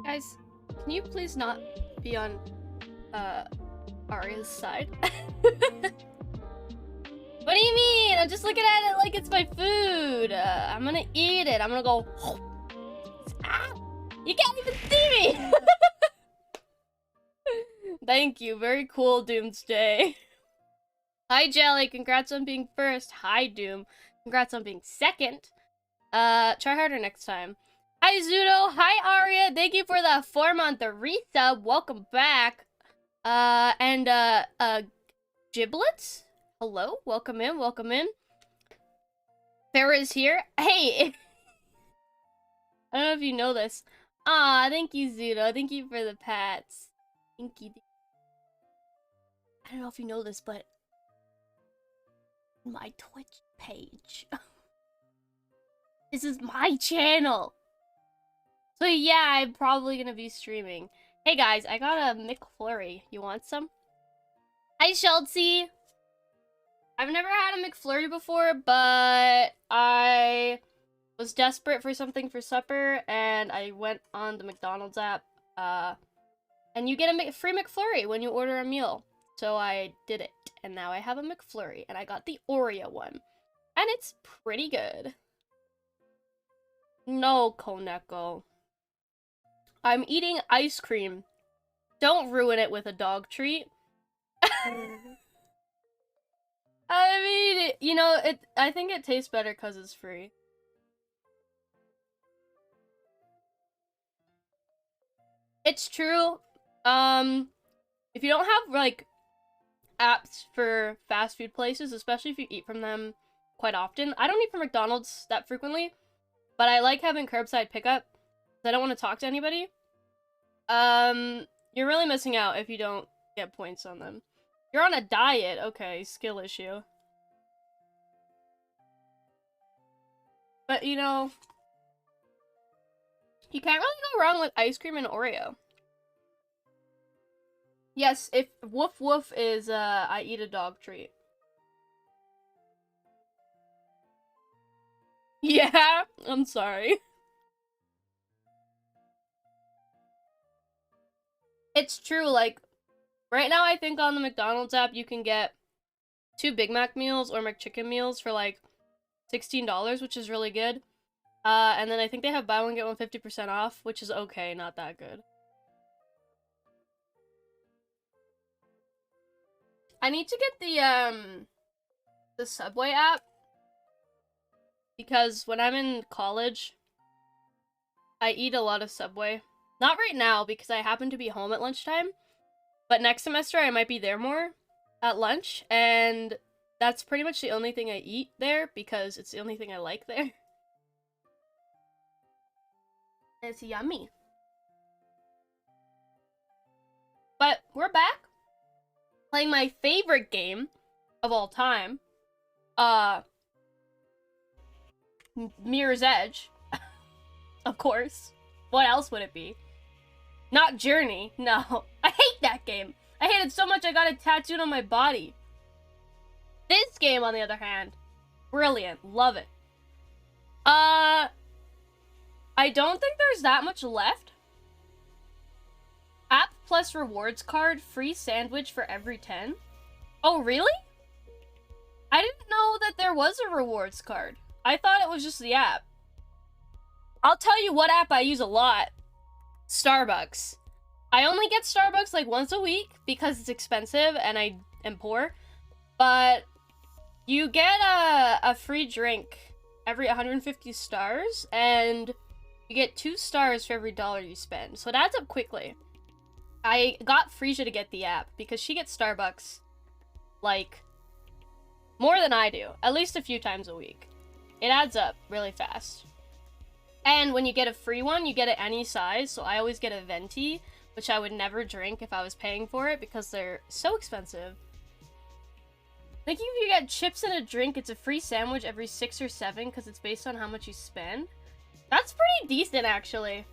Guys, can you please not be on, Arya's side? What do you mean? I'm just looking at it like it's my food. I'm gonna eat it. I'm gonna go. Ah! You can't even see me! Thank you. Very cool, Doomsday. Hi, Jelly. Congrats on being first. Hi, Doom. Congrats on being second. Try harder next time. Hi, Zudo. Hi, Arya. Thank you for the 4-month resub. Welcome back. Giblets? Hello? Welcome in. Welcome in. Farrah's here. Hey! I don't know if you know this. Aw, thank you, Zudo. Thank you for the pats. Thank you. I don't know if you know this, but my Twitch page. This is my channel. So yeah, I'm probably gonna be streaming. Hey guys, I got a McFlurry. You want some? Hi, Chelsea. I've never had a McFlurry before, but I was desperate for something for supper, and I went on the McDonald's app, and you get a free McFlurry when you order a meal. So I did it, and now I have a McFlurry, and I got the Oreo one, and it's pretty good. No, Koneko. I'm eating ice cream. Don't ruin it with a dog treat. I mean, you know, I think it tastes better because it's free. It's true. If you don't have, like, apps for fast food places, especially if you eat from them quite often. I don't eat from McDonald's that frequently, but I like having curbside pickup because I don't want to talk to anybody. You're really missing out if you don't get points on them. You're on a diet. Okay, skill issue. But, you know, you can't really go wrong with ice cream and Oreo. Yes, if woof woof is, I eat a dog treat. Yeah, I'm sorry. It's true, like, right now I think on the McDonald's app you can get 2 Big Mac meals or McChicken meals for, like, $16, which is really good. And then I think they have buy one get one 50% off, which is okay, not that good. I need to get the Subway app, because when I'm in college, I eat a lot of Subway. Not right now, because I happen to be home at lunchtime, but next semester I might be there more at lunch, and that's pretty much the only thing I eat there, because it's the only thing I like there. It's yummy. But we're back, playing my favorite game of all time, Mirror's Edge. Of course. What else would it be? Not Journey. No. I hate that game. I hate it so much I got it tattooed on my body. This game, on the other hand, brilliant. Love it. I don't think there's that much left. App plus rewards card, free sandwich for every 10. Oh, really? I didn't know that there was a rewards card. I thought it was just the app. I'll tell you what app I use a lot. Starbucks. I only get Starbucks like once a week because it's expensive and I am poor. But you get a free drink every 150 stars, and you get 2 stars for every $1 you spend. So it adds up quickly. I got Frisia to get the app because she gets Starbucks, like, more than I do. At least a few times a week. It adds up really fast. And when you get a free one, you get it any size. So I always get a venti, which I would never drink if I was paying for it because they're so expensive. Like, if you get chips and a drink, it's a free sandwich every 6 or 7 because it's based on how much you spend. That's pretty decent, actually.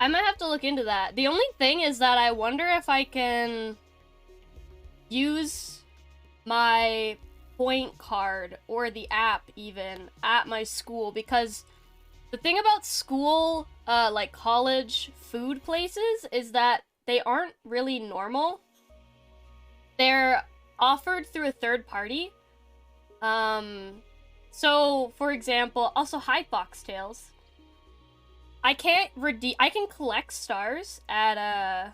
I might have to look into that. The only thing is that I wonder if I can use my point card or the app even at my school, because The thing about school, like college food places is that they aren't really normal. They're offered through a third party. So, for example, also hi Foxtails. I can collect stars at,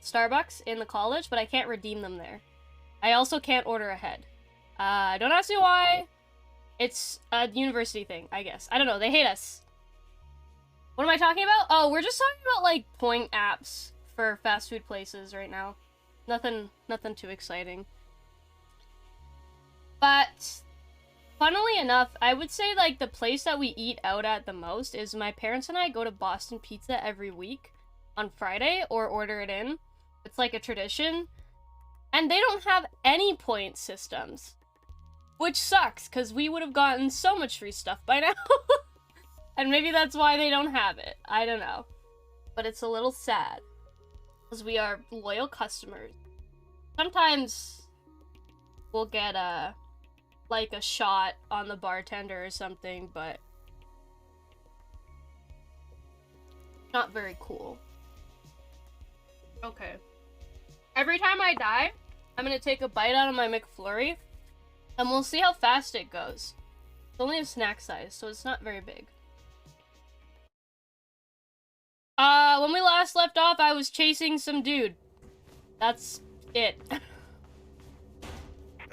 Starbucks in the college, but I can't redeem them there. I also can't order ahead. Don't ask me why. It's a university thing, I guess. I don't know, they hate us. What am I talking about? Oh, we're just talking about, like, point apps for fast food places right now. Nothing too exciting. But, funnily enough, I would say, like, the place that we eat out at the most is my parents and I go to Boston Pizza every week on Friday, or order it in. It's like a tradition. And they don't have any point systems. Which sucks, because we would have gotten so much free stuff by now. And maybe that's why they don't have it. I don't know. But it's a little sad. Because we are loyal customers. Sometimes we'll get like a shot on the bartender or something, but not very cool. Okay. Every time I die, I'm gonna take a bite out of my McFlurry, and we'll see how fast it goes. It's only a snack size, so it's not very big. When we last left off, I was chasing some dude. That's it. Now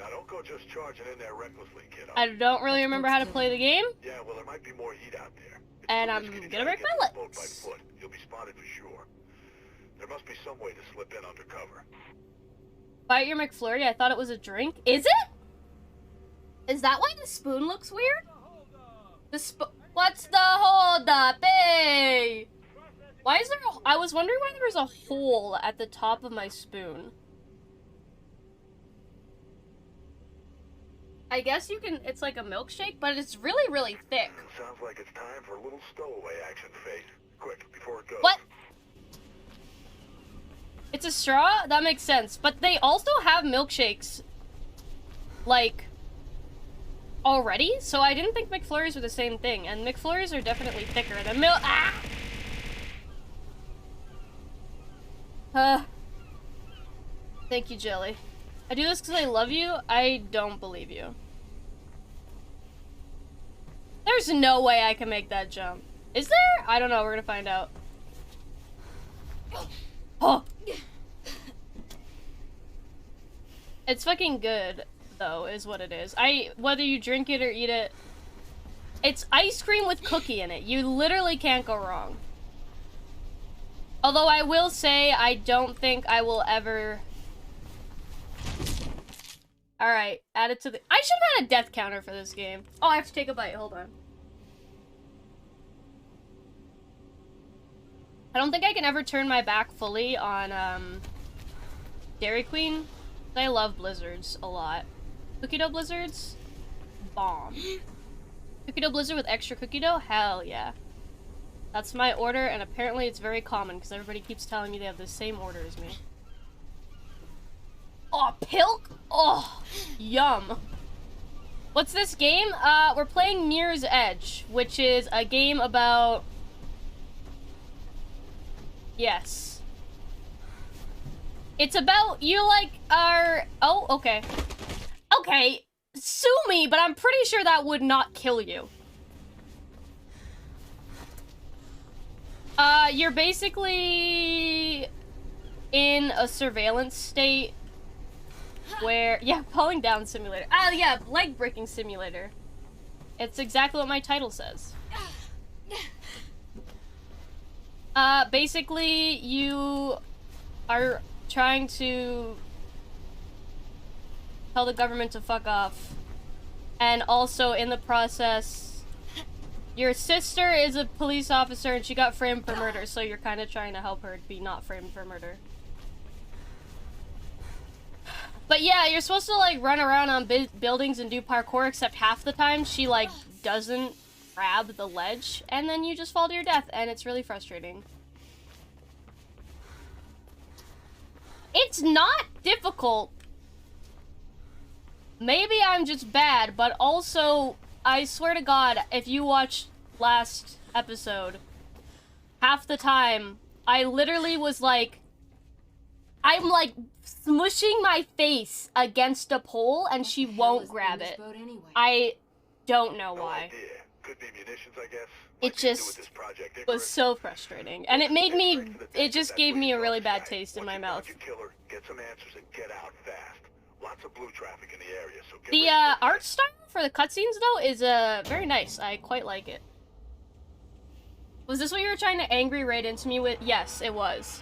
don't go just charging in there recklessly, kiddo. I don't really remember how to play the game. Yeah, well, there might be more heat out there. And I'm gonna break my legs. You'll be spotted for sure. There must be some way to slip in undercover. Bite your McFlurry? I thought it was a drink. Is it? Is that why the spoon looks weird? What's the hold up? Hey! Why is there I was wondering why there was a hole at the top of my spoon. I guess you can, it's like a milkshake, but it's really, really thick. Sounds like it's time for a little stowaway action, Faith. Quick, before it goes. What? It's a straw? That makes sense. But they also have milkshakes, like, already? So I didn't think McFlurries were the same thing. And McFlurries are definitely thicker than Thank you, Jelly. I do this because I love you? I don't believe you. There's no way I can make that jump. Is there? I don't know. We're gonna find out. Oh! It's fucking good, though, is what it is. Whether you drink it or eat it, it's ice cream with cookie in it. You literally can't go wrong. Although I will say, I don't think I will ever... Alright, add it to the... I should have had a death counter for this game. Oh, I have to take a bite. Hold on. I don't think I can ever turn my back fully on, Dairy Queen. I love blizzards a lot. Cookie dough blizzards? Bomb. Cookie dough blizzard with extra cookie dough? Hell yeah. That's my order, and apparently it's very common, because everybody keeps telling me they have the same order as me. Oh, Pilk? Oh, yum. What's this game? We're playing Mirror's Edge, which is a game about... Yes. It's about, you, like, are... Oh, okay. Okay, sue me, but I'm pretty sure that would not kill you. You're basically in a surveillance state where, yeah, falling down simulator. Ah, yeah, leg breaking simulator. It's exactly what my title says. Basically, you are trying to tell the government to fuck off, and also in the process, your sister is a police officer and she got framed for murder, so you're kind of trying to help her be not framed for murder. But yeah, you're supposed to, like, run around on buildings and do parkour, except half the time she, like, doesn't grab the ledge, and then you just fall to your death, and it's really frustrating. It's not difficult. Maybe I'm just bad, but also, I swear to God, if you watch last episode, half the time, I literally was like, I'm like smushing my face against a pole and she won't grab it. Anyway? I don't know No why. idea. Could be munitions, I guess. It Like they do with just this Project was Icarus. so frustrating. And it made me, it just That's gave where me you a draw really the bad shine. taste in Once my you mouth. find your killer, get some answers and get out fast. Lots of blue traffic in the area, so get The ready for a art fight. style for the cutscenes though is very nice. I quite like it. Was this what you were trying to angry raid into me with? Yes, it was.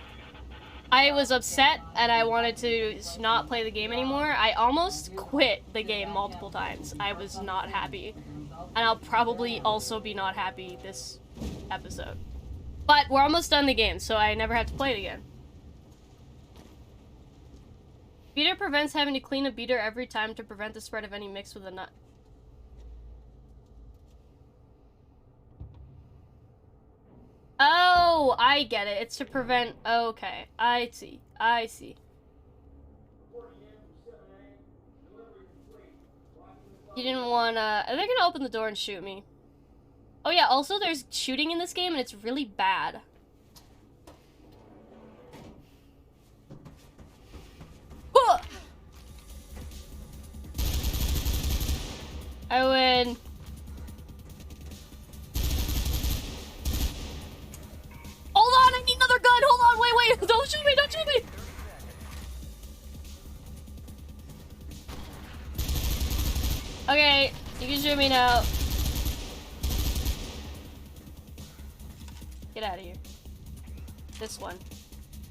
I was upset and I wanted to not play the game anymore. I almost quit the game multiple times. I was not happy. And I'll probably also be not happy this episode. But we're almost done the game, so I never have to play it again. Beater prevents having to clean a beater every time to prevent the spread of any mix with a nut. Oh, I get it. It's to prevent... Okay, I see. I see. You didn't wanna... Are they gonna open the door and shoot me? Oh yeah, also there's shooting in this game and it's really bad. Huh! I win. Hold on, I need another gun. Hold on, wait. Don't shoot me, don't shoot me. Okay, you can shoot me now. Get out of here. This one.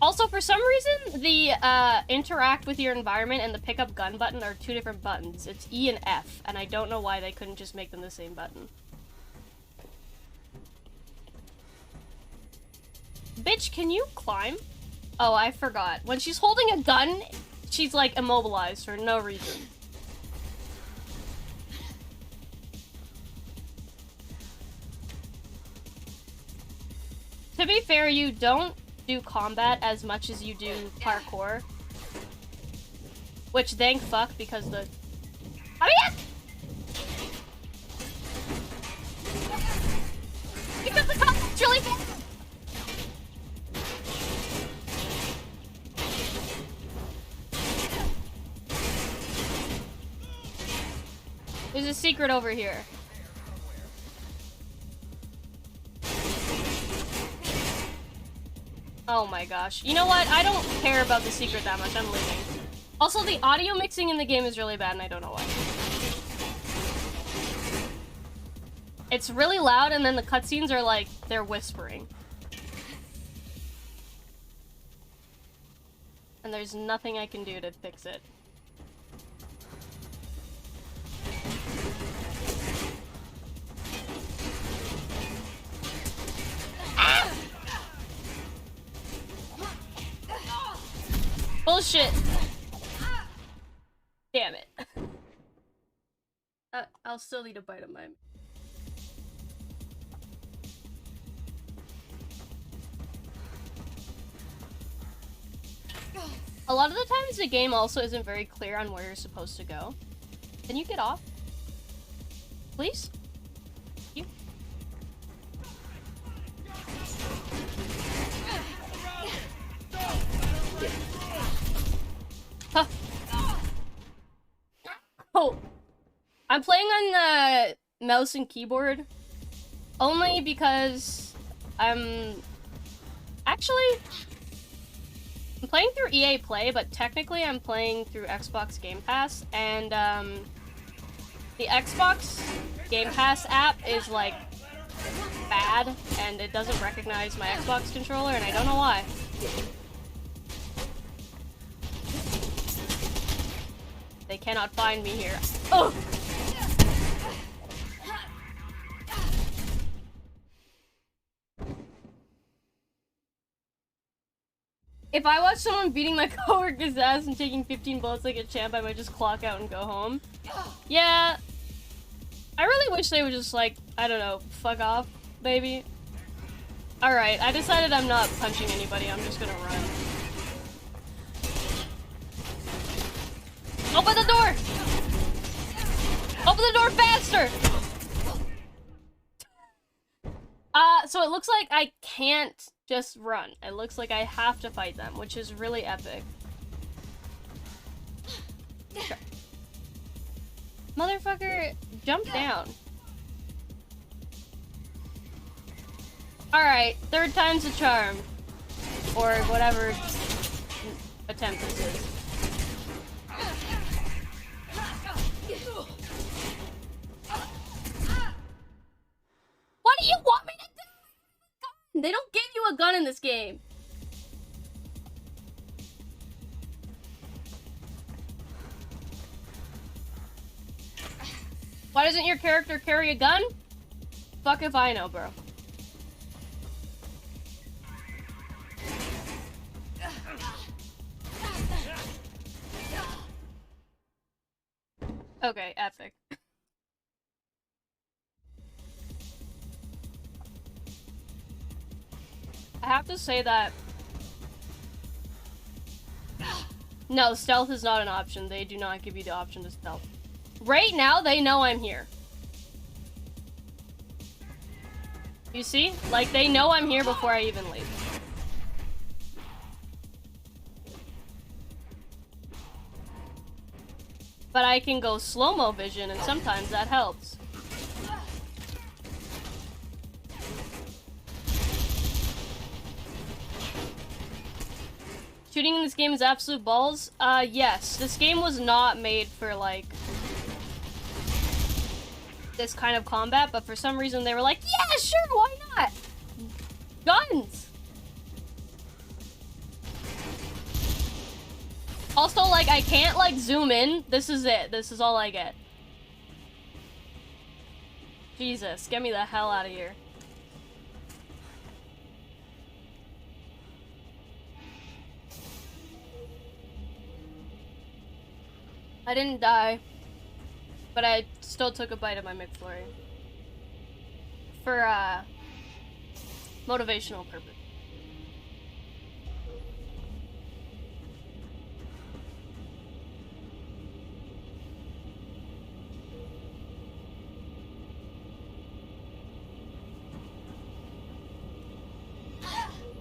Also, for some reason, the interact with your environment and the pick up gun button are two different buttons. It's E and F, and I don't know why they couldn't just make them the same button. Bitch, can you climb? Oh, I forgot. When she's holding a gun, she's like immobilized for no reason. To be fair, you don't do combat as much as you do parkour. Which, thank fuck, because the... Hurry! Because the combat's really bad! There's a secret over here. Oh my gosh. You know what? I don't care about the secret that much. I'm leaving. Also, the audio mixing in the game is really bad and I don't know why. It's really loud and then the cutscenes are like, they're whispering. And there's nothing I can do to fix it. Ah! Bullshit! Damn it. I'll still need a bite of mine. A lot of the times the game also isn't very clear on where you're supposed to go. Can you get off? Please? You? Huh. Oh. I'm playing on the mouse and keyboard only because I'm playing through EA Play, but technically I'm playing through Xbox Game Pass, and the Xbox Game Pass app is like bad and it doesn't recognize my Xbox controller and I don't know why. They cannot find me here. Oh! If I watch someone beating my coworker's ass and taking 15 bullets like a champ, I might just clock out and go home. Yeah. I really wish they would just, like, I don't know, fuck off, baby. Alright, I decided I'm not punching anybody, I'm just gonna run. Open the door! Open the door faster! so it looks like I can't just run. It looks like I have to fight them, which is really epic. Okay. Motherfucker, jump down. Alright, third time's a charm. Or whatever attempt this is. What do you want me to do? They don't give you a gun in this game. Why doesn't your character carry a gun? Fuck if I know, bro. Okay, epic. I have to say that... No, stealth is not an option. They do not give you the option to stealth. Right now, they know I'm here. You see? Like, they know I'm here before I even leave. But I can go slow-mo vision, and sometimes that helps. Shooting in this game is absolute balls? Yes. This game was not made for, like, this kind of combat, but for some reason they were like, yeah, sure, why not? Guns! Also, like, I can't, like, zoom in. This is it. This is all I get. Jesus, get me the hell out of here. I didn't die, but I still took a bite of my McFlurry. For, motivational purpose.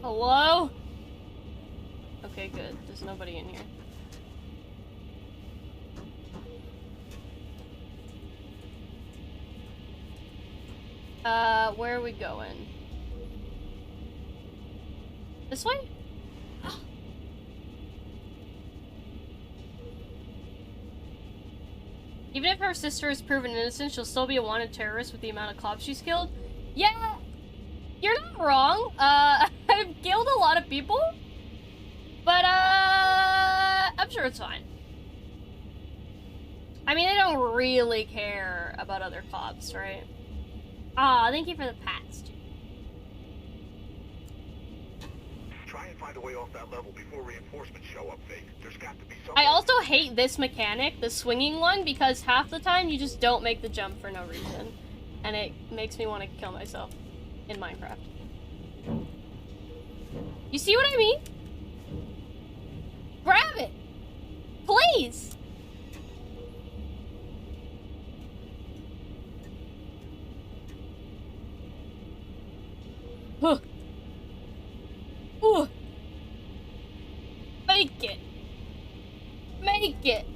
Hello? Okay, good. There's nobody in here. Where are we going? This way? Even if her sister is proven innocent, she'll still be a wanted terrorist with the amount of cops she's killed? Yeah! You're not wrong. I've killed a lot of people. But, I'm sure it's fine. I mean, I don't really care about other cops, right? Aw, thank you for the pats. Try and find a way off that level before reinforcements show up, Fake. There's got to be something. I also hate this mechanic, the swinging one, because half the time you just don't make the jump for no reason. And it makes me want to kill myself in Minecraft. You see what I mean? Grab it! Please! Huh. Ooh. Make it. Make it.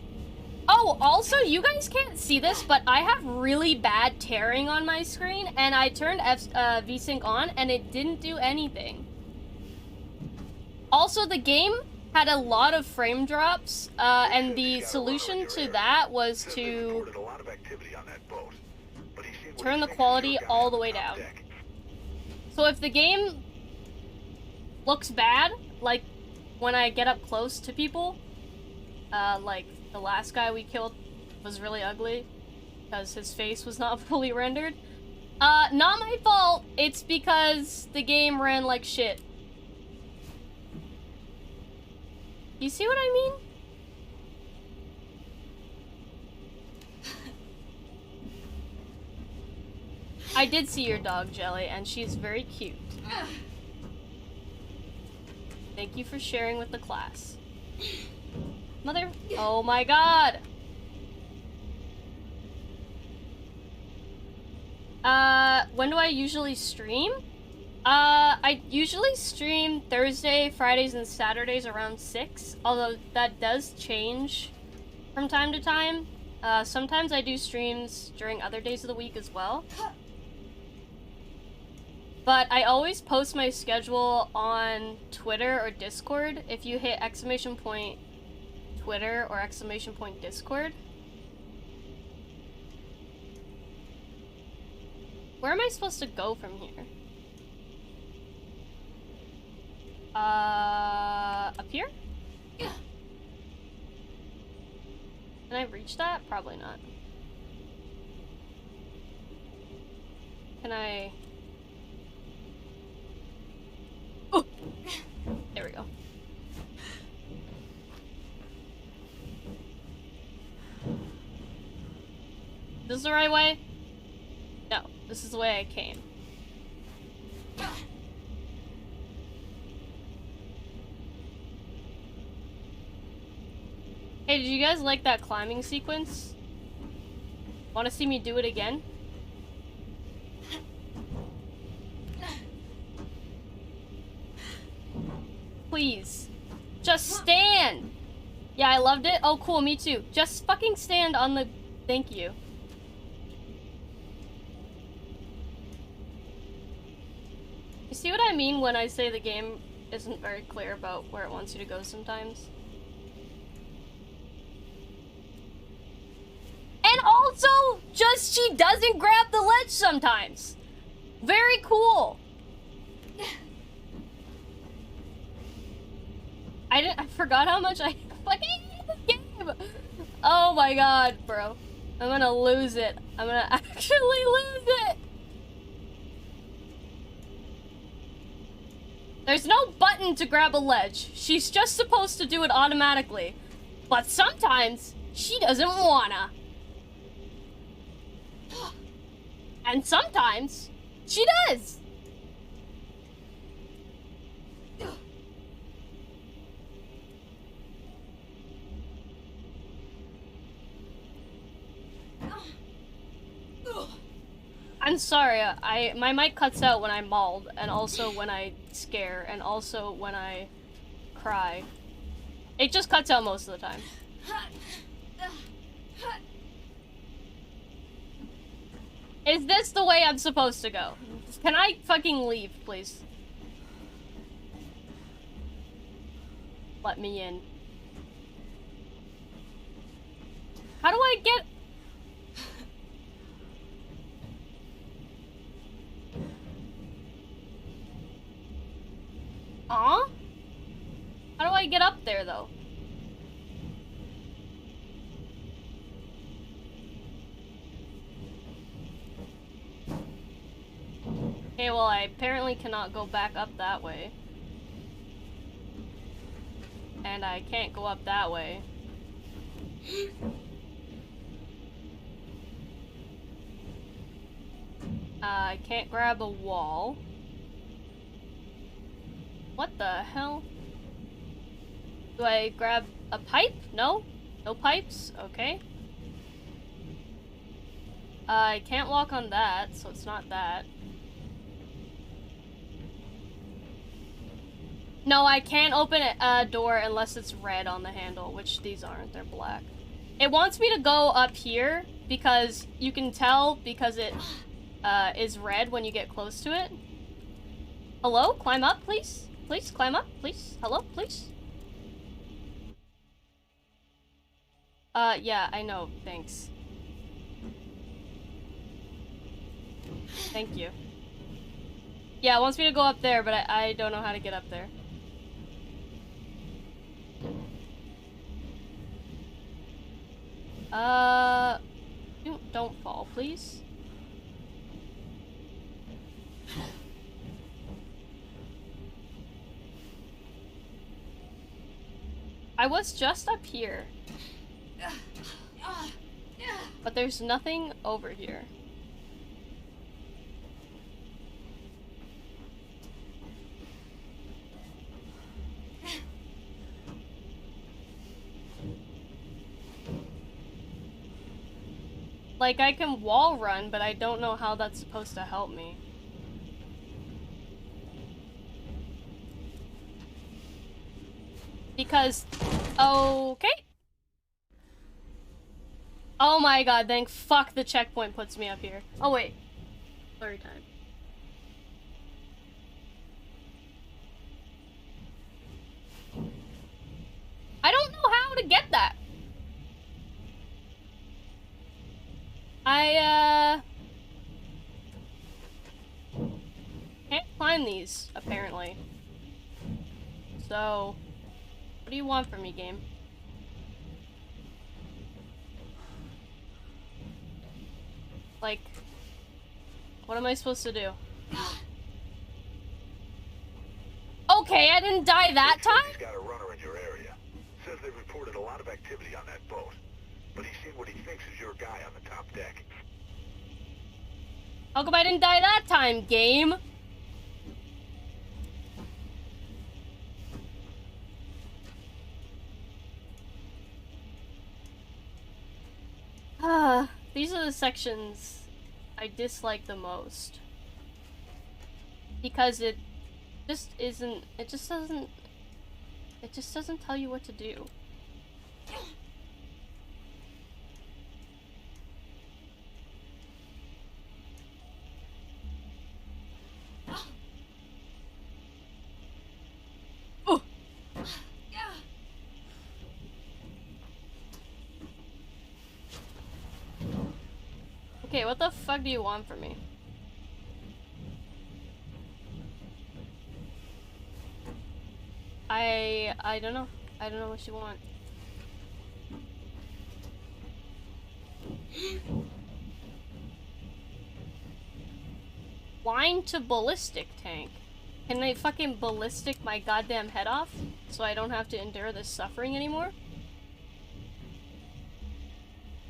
Oh, also, you guys can't see this, but I have really bad tearing on my screen, and I turned VSync on, and it didn't do anything. Also, the game had a lot of frame drops, and the solution to that was to turn the quality all the way down. So if the game looks bad, like when I get up close to people, like the last guy we killed was really ugly because his face was not fully rendered. Not my fault, it's because the game ran like shit. You see what I mean? I did see your dog, Jelly, and she's very cute. Thank you for sharing with the class. Mother... Oh my god! When do I usually stream? I usually stream Thursday, Fridays, and Saturdays around 6, although that does change from time to time. Sometimes I do streams during other days of the week as well. But I always post my schedule on Twitter or Discord. If you hit !Twitter or !Discord. Where am I supposed to go from here? Up here? Can I reach that? Probably not. Can I... Oh! There we go. This is the right way? No, this is the way I came. Hey, did you guys like that climbing sequence? Want to see me do it again? Please. Just stand! Yeah, I loved it. Oh, cool, me too. Just fucking stand on the... Thank you. You see what I mean when I say the game isn't very clear about where it wants you to go sometimes? And also, just she doesn't grab the ledge sometimes. Very cool. I forgot how much I fucking hate this game. Oh my god, bro. I'm gonna lose it. I'm gonna actually lose it. There's no button to grab a ledge. She's just supposed to do it automatically. But sometimes she doesn't wanna. And sometimes she does. I'm sorry, my mic cuts out when I mauled, and also when I scare, and also when I cry. It just cuts out most of the time. Is this the way I'm supposed to go? Can I fucking leave, please? Let me in. How do I get... Aw? How do I get up there, though? Okay, well, I apparently cannot go back up that way. And I can't go up that way. I can't grab a wall. What the hell? Do I grab a pipe? No? No pipes? Okay. I can't walk on that, so it's not that. No, I can't open a door unless it's red on the handle, which these aren't, they're black. It wants me to go up here because you can tell because it is red when you get close to it. Hello? Climb up, please? Please, climb up, please. Hello, please. Yeah, I know, thanks. Thank you. Yeah, it wants me to go up there, but I don't know how to get up there. Don't fall, please. I was just up here. But there's nothing over here. Like, I can wall run, but I don't know how that's supposed to help me. Because... Okay. Oh my god, thank fuck the checkpoint puts me up here. Oh wait. Blurry time. I don't know how to get that. I can't climb these, apparently. So, what do you want from me, game? Like, what am I supposed to do? Okay, I didn't die that time? He's got a runner in your area. Says they reported a lot of activity on that boat. But he's seen what he thinks is your guy on the top deck. How come I didn't die that time, game? These are the sections I dislike the most. Because it just isn't, it just doesn't tell you what to do. Oh. Okay, what the fuck do you want from me? I don't know. I don't know what you want. Line to ballistic tank. Can they fucking ballistic my goddamn head off so I don't have to endure this suffering anymore?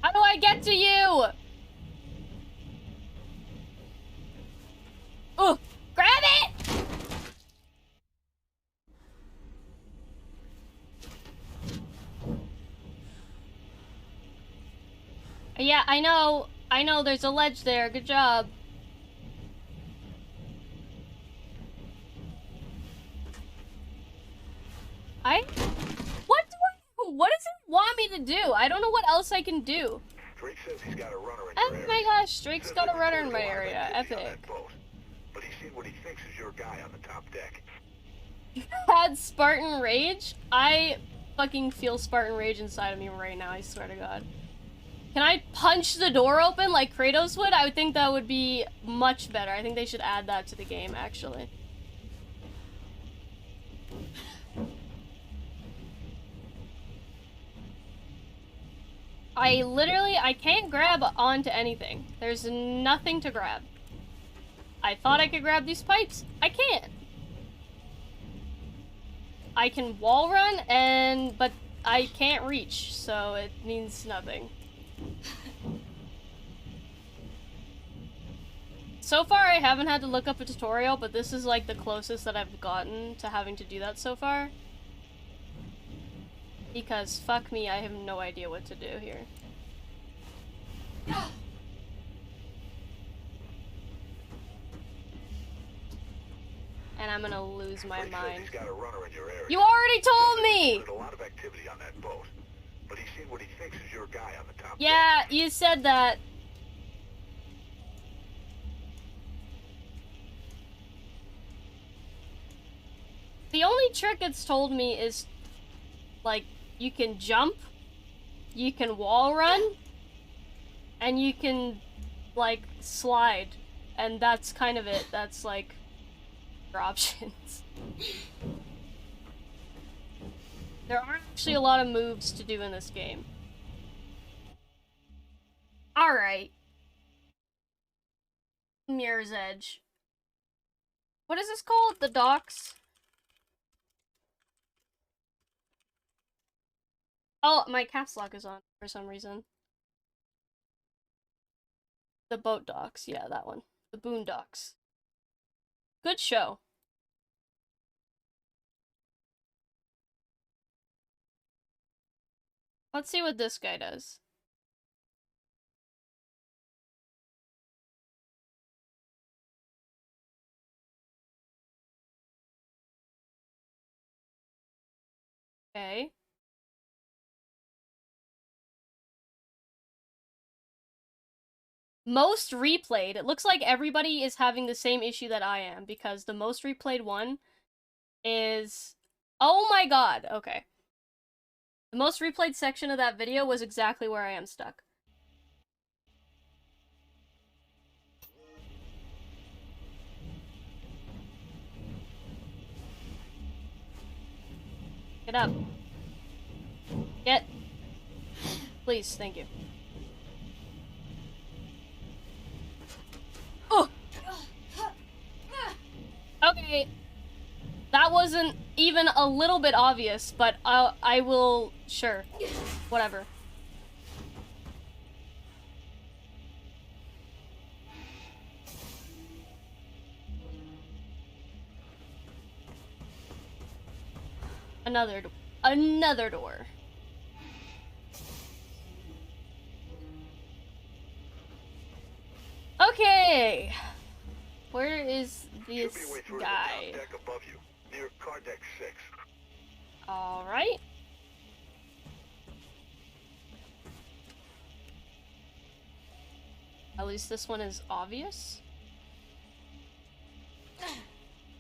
How do I get to you? Ooh, grab it! Yeah, I know there's a ledge there. Good job. What does it want me to do? I don't know what else I can do. Drake says he's got a runner in Oh your area. my gosh, Drake's got a runner in my area. Epic. But he's seen what he thinks is your guy on the top deck. Had Spartan Rage? I fucking feel Spartan Rage inside of me right now, I swear to God. Can I punch the door open like Kratos would? I would think that would be much better. I think they should add that to the game, actually. I can't grab onto anything. There's nothing to grab. I thought I could grab these pipes. I can't. I can wall run, but I can't reach, so it means nothing. So far, I haven't had to look up a tutorial, but this is like the closest that I've gotten to having to do that so far. Because fuck me, I have no idea what to do here. And I'm gonna lose my mind. He's got a runner in your area. You already told me! There's a lot of activity on that boat, but he's seen what he thinks is your guy on the top Yeah, deck. you said that. The only trick it's told me is, like, you can jump, you can wall run, and you can, like, slide. And that's kind of it. That's, like, your options. There aren't actually a lot of moves to do in this game. Alright. Mirror's Edge. What is this called? The docks? Oh, my caps lock is on for some reason. The boat docks, yeah, that one. The boondocks. Good show. Let's see what this guy does. Okay. Most replayed. It looks like everybody is having the same issue that I am, because the most replayed one is... Oh my god, okay. The most replayed section of that video was exactly where I am stuck. Get up. Get. Please, thank you. Oh! Okay. That wasn't even a little bit obvious, but I will... Sure. Whatever. Another door. Okay. Where is this guy? Deck above you, near car deck 6. All right. At least this one is obvious.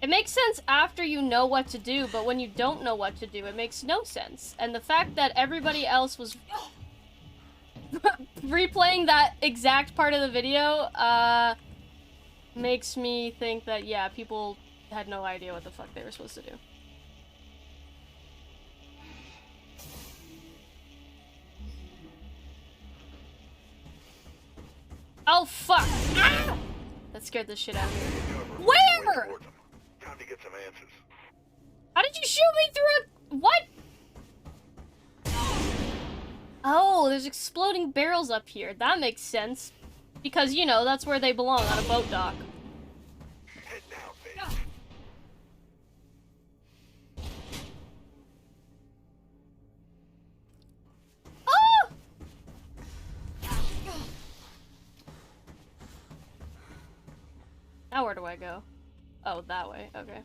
It makes sense after you know what to do, but when you don't know what to do, it makes no sense. And the fact that everybody else was replaying that exact part of the video, makes me think that, yeah, people had no idea what the fuck they were supposed to do. Oh, fuck! Ah! That scared the shit out of me. Where? Time to get some answers. How did you shoot me through a... What? Oh, there's exploding barrels up here. That makes sense. Because, you know, that's where they belong, on a boat dock. Head down, baby. Oh! Now where do I go? Oh, that way. Okay.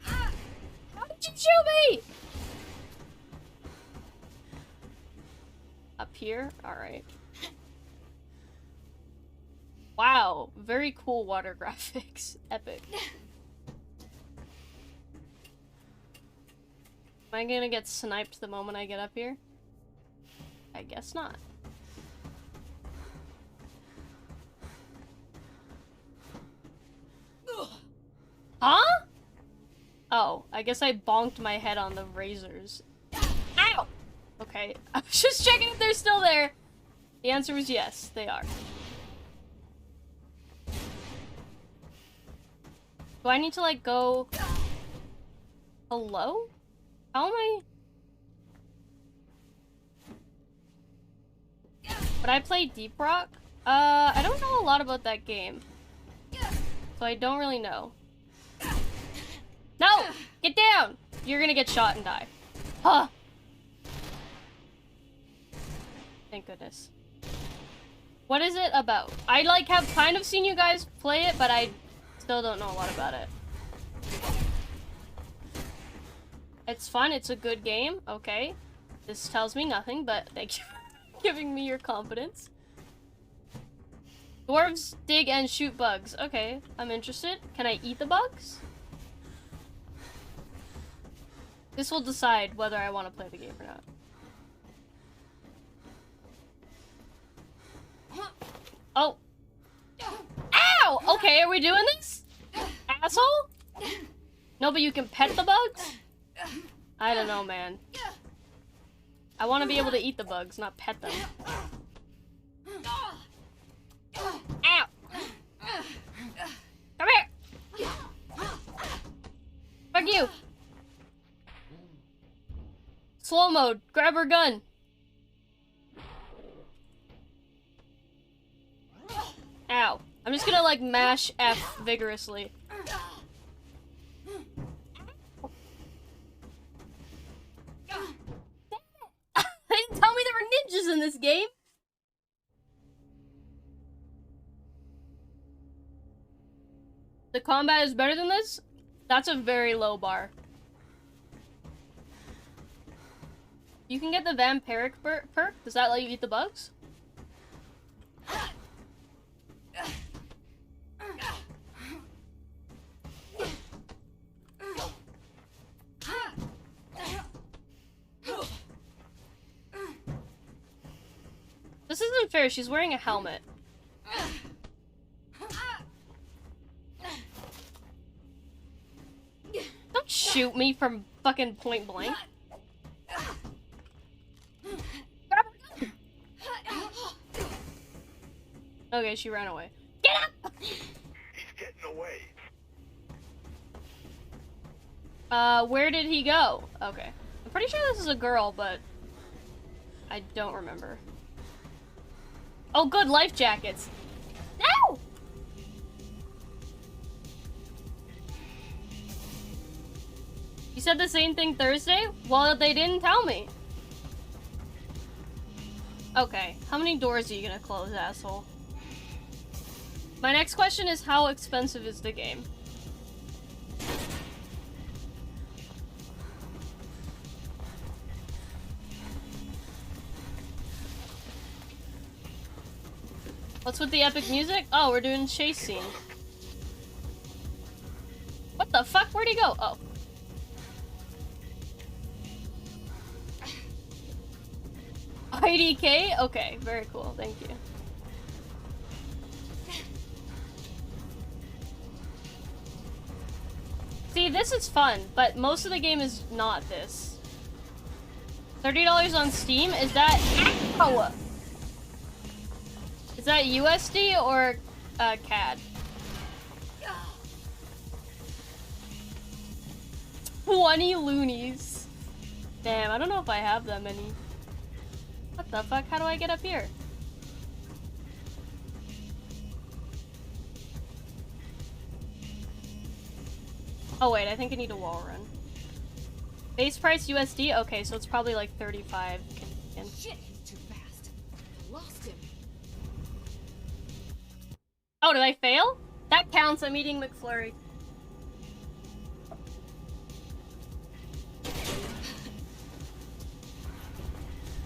How did you shoot me? Up here? Alright. Wow. Very cool water graphics. Epic. Am I gonna get sniped the moment I get up here? I guess not. Huh? Oh, I guess I bonked my head on the razors. Ow! Okay, I was just checking if they're still there. The answer was yes, they are. Do I need to, like, go... Hello? How am I... Would I play Deep Rock? I don't know a lot about that game. So I don't really know. No! Get down! You're gonna get shot and die. Huh! Thank goodness. What is it about? I, like, have kind of seen you guys play it, but I still don't know a lot about it. It's fun, it's a good game, okay. This tells me nothing, but thank you for giving me your confidence. Dwarves dig and shoot bugs. Okay, I'm interested. Can I eat the bugs? This will decide whether I want to play the game or not. Oh. Ow! Okay, are we doing this? Asshole? No, but you can pet the bugs? I don't know, man. I want to be able to eat the bugs, not pet them. Ow! Come here! Fuck you! Slow mode. Grab her gun. Ow. I'm just gonna, like, mash F vigorously. They didn't tell me there were ninjas in this game. combat is better than this? That's a very low bar. You can get the vampiric perk. Does that let you eat the bugs? This isn't fair. She's wearing a helmet. Don't shoot me from fucking point blank. Okay, she ran away. Get up! He's getting away. Where did he go? Okay. I'm pretty sure this is a girl, but I don't remember. Oh, good, life jackets. No! You said the same thing Thursday? Well, they didn't tell me. Okay, how many doors are you gonna close, asshole? My next question is, how expensive is the game? What's with the epic music? Oh, we're doing chase scene. What the fuck? Where'd he go? Oh. IDK? Okay, very cool. Thank you. See, this is fun, but most of the game is not this. $30 on Steam? Is that... Ow! Is that USD or CAD? 20 loonies. Damn, I don't know if I have that many. What the fuck? How do I get up here? Oh wait, I think I need a wall run. Base price USD? Okay, so it's probably like 35 Canadian. Shit, he's too fast. Lost him. Oh, did I fail? That counts, I'm eating McFlurry.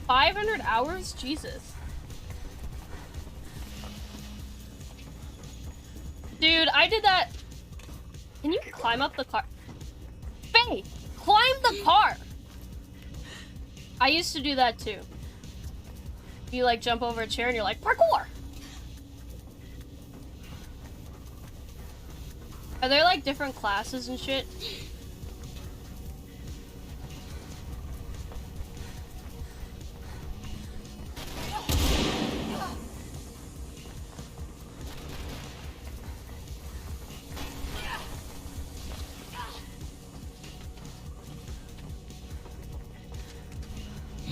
$500 hours? Jesus. Dude, I did that. Can you climb up the car? Faye, climb the car! I used to do that too. You like jump over a chair and you're like, parkour! Are there like different classes and shit?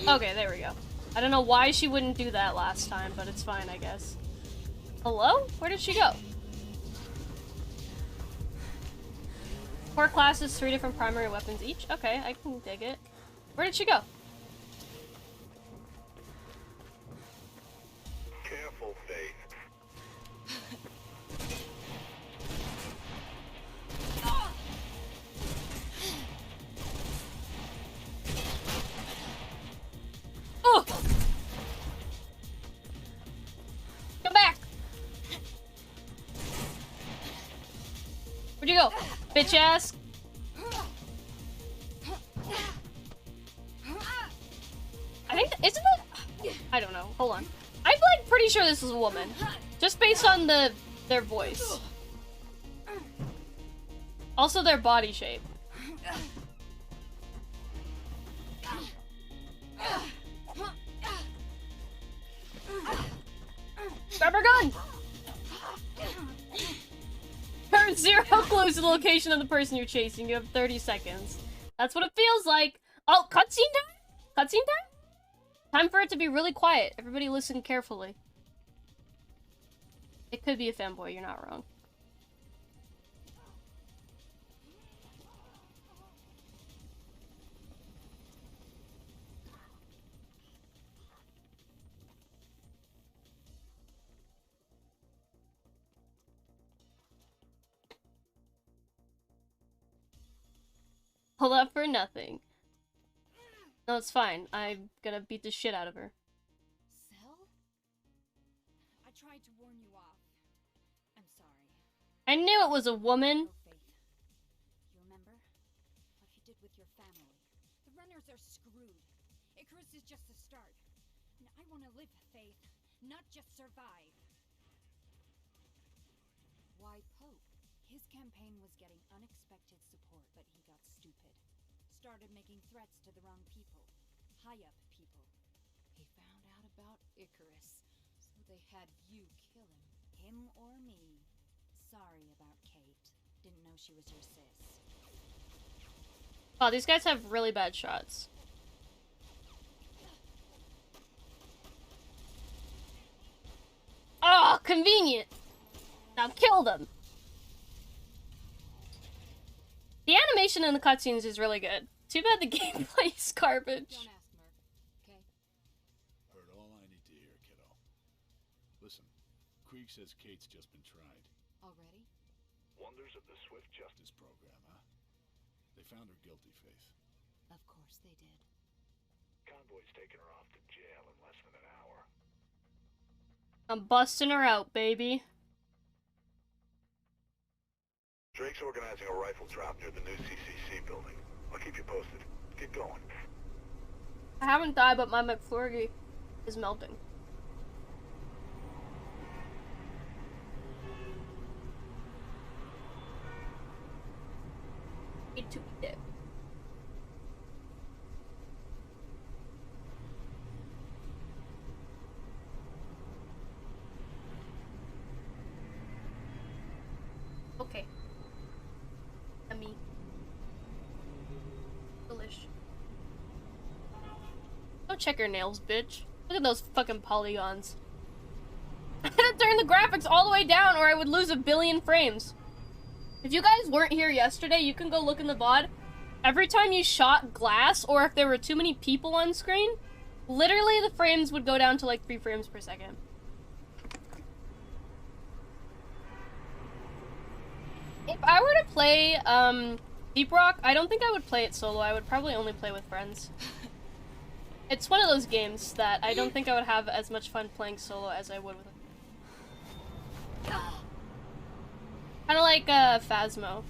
Okay, there we go. I don't know why she wouldn't do that last time, but it's fine, I guess. Hello? Where did she go? 4 classes, 3 different primary weapons each. Okay, I can dig it. Where did she go? Careful, Faith. Oh! Come back! Where'd you go? Bitch ass! I think, isn't it? I don't know. Hold on. I'm like pretty sure this is a woman. Just based on their voice. Also their body shape. Grab her gun! There are 0 clues to the location of the person you're chasing. You have 30 seconds. That's what it feels like. Oh, cutscene time? Cutscene time? Time for it to be really quiet. Everybody listen carefully. It could be a fanboy, you're not wrong. All that for nothing. No, it's fine. I'm gonna beat the shit out of her. Cell? I tried to warn you off. I'm sorry. I knew it was a woman. Oh, Faith. You remember? What you did with your family. The runners are screwed. Icarus is just the start. And I want to live, Faith, not just survive. Why Pope? His campaign was getting unexpected support, but he got stupid. Started making threats to the wrong people. High-up people. He found out about Icarus, so they had you kill him. Him or me. Sorry about Kate. Didn't know she was your sis. Oh, these guys have really bad shots. Oh, convenient! Now kill them! The animation in the cutscenes is really good. Too bad the gameplay is garbage. Don't ask, Merc. Okay? Heard all I need to hear, kiddo. Listen, Krieg says Kate's just been tried. Already? Wonders of the swift justice. This program, huh? They found her guilty, Faith. Of course they did. Convoy's taking her off to jail in less than an hour. I'm busting her out, baby. Drake's organizing a rifle drop near the new CCC building. I'll keep you posted. Get going. I haven't died, but my McFlurry is melting. Need to eat it. Okay. Yummy. Delish. Don't check your nails, bitch. Look at those fucking polygons. I had to turn the graphics all the way down or I would lose 1 billion frames. If you guys weren't here yesterday, you can go look in the VOD. Every time you shot glass, or if there were too many people on screen, literally the frames would go down to like 3 frames per second. If I were to play, Deep Rock, I don't think I would play it solo. I would probably only play with friends. It's one of those games that I don't think I would have as much fun playing solo as I would with it. Kind of like, Phasmo.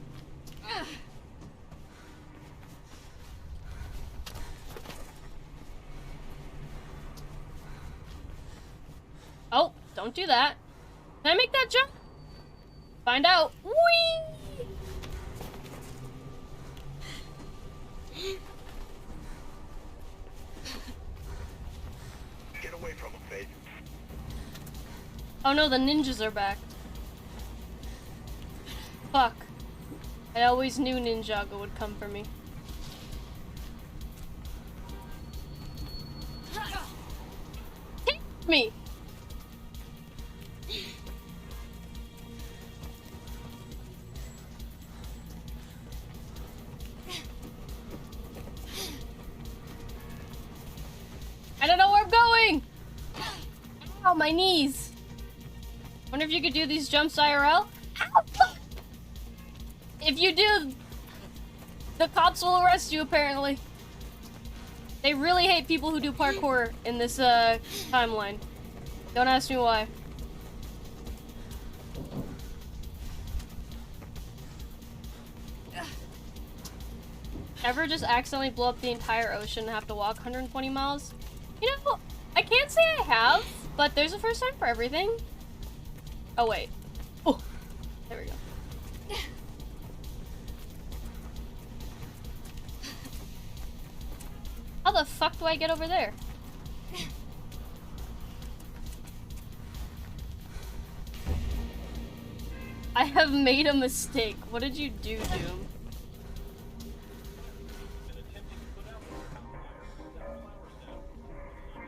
Oh, don't do that. Can I make that jump? Find out. Whee! Get away from him, Faith. Oh no, the ninjas are back. Fuck. I always knew Ninjago would come for me. Hit me! I don't know where I'm going! Ow, my knees! Wonder if you could do these jumps IRL? Ow, fuck! If you do, the cops will arrest you, apparently. They really hate people who do parkour in this, timeline. Don't ask me why. Ever just accidentally blow up the entire ocean and have to walk 120 miles? You know, I can't say I have, but there's a first time for everything. Oh, wait. Oh, there we go. How the fuck do I get over there? I have made a mistake. What did you do, Doom?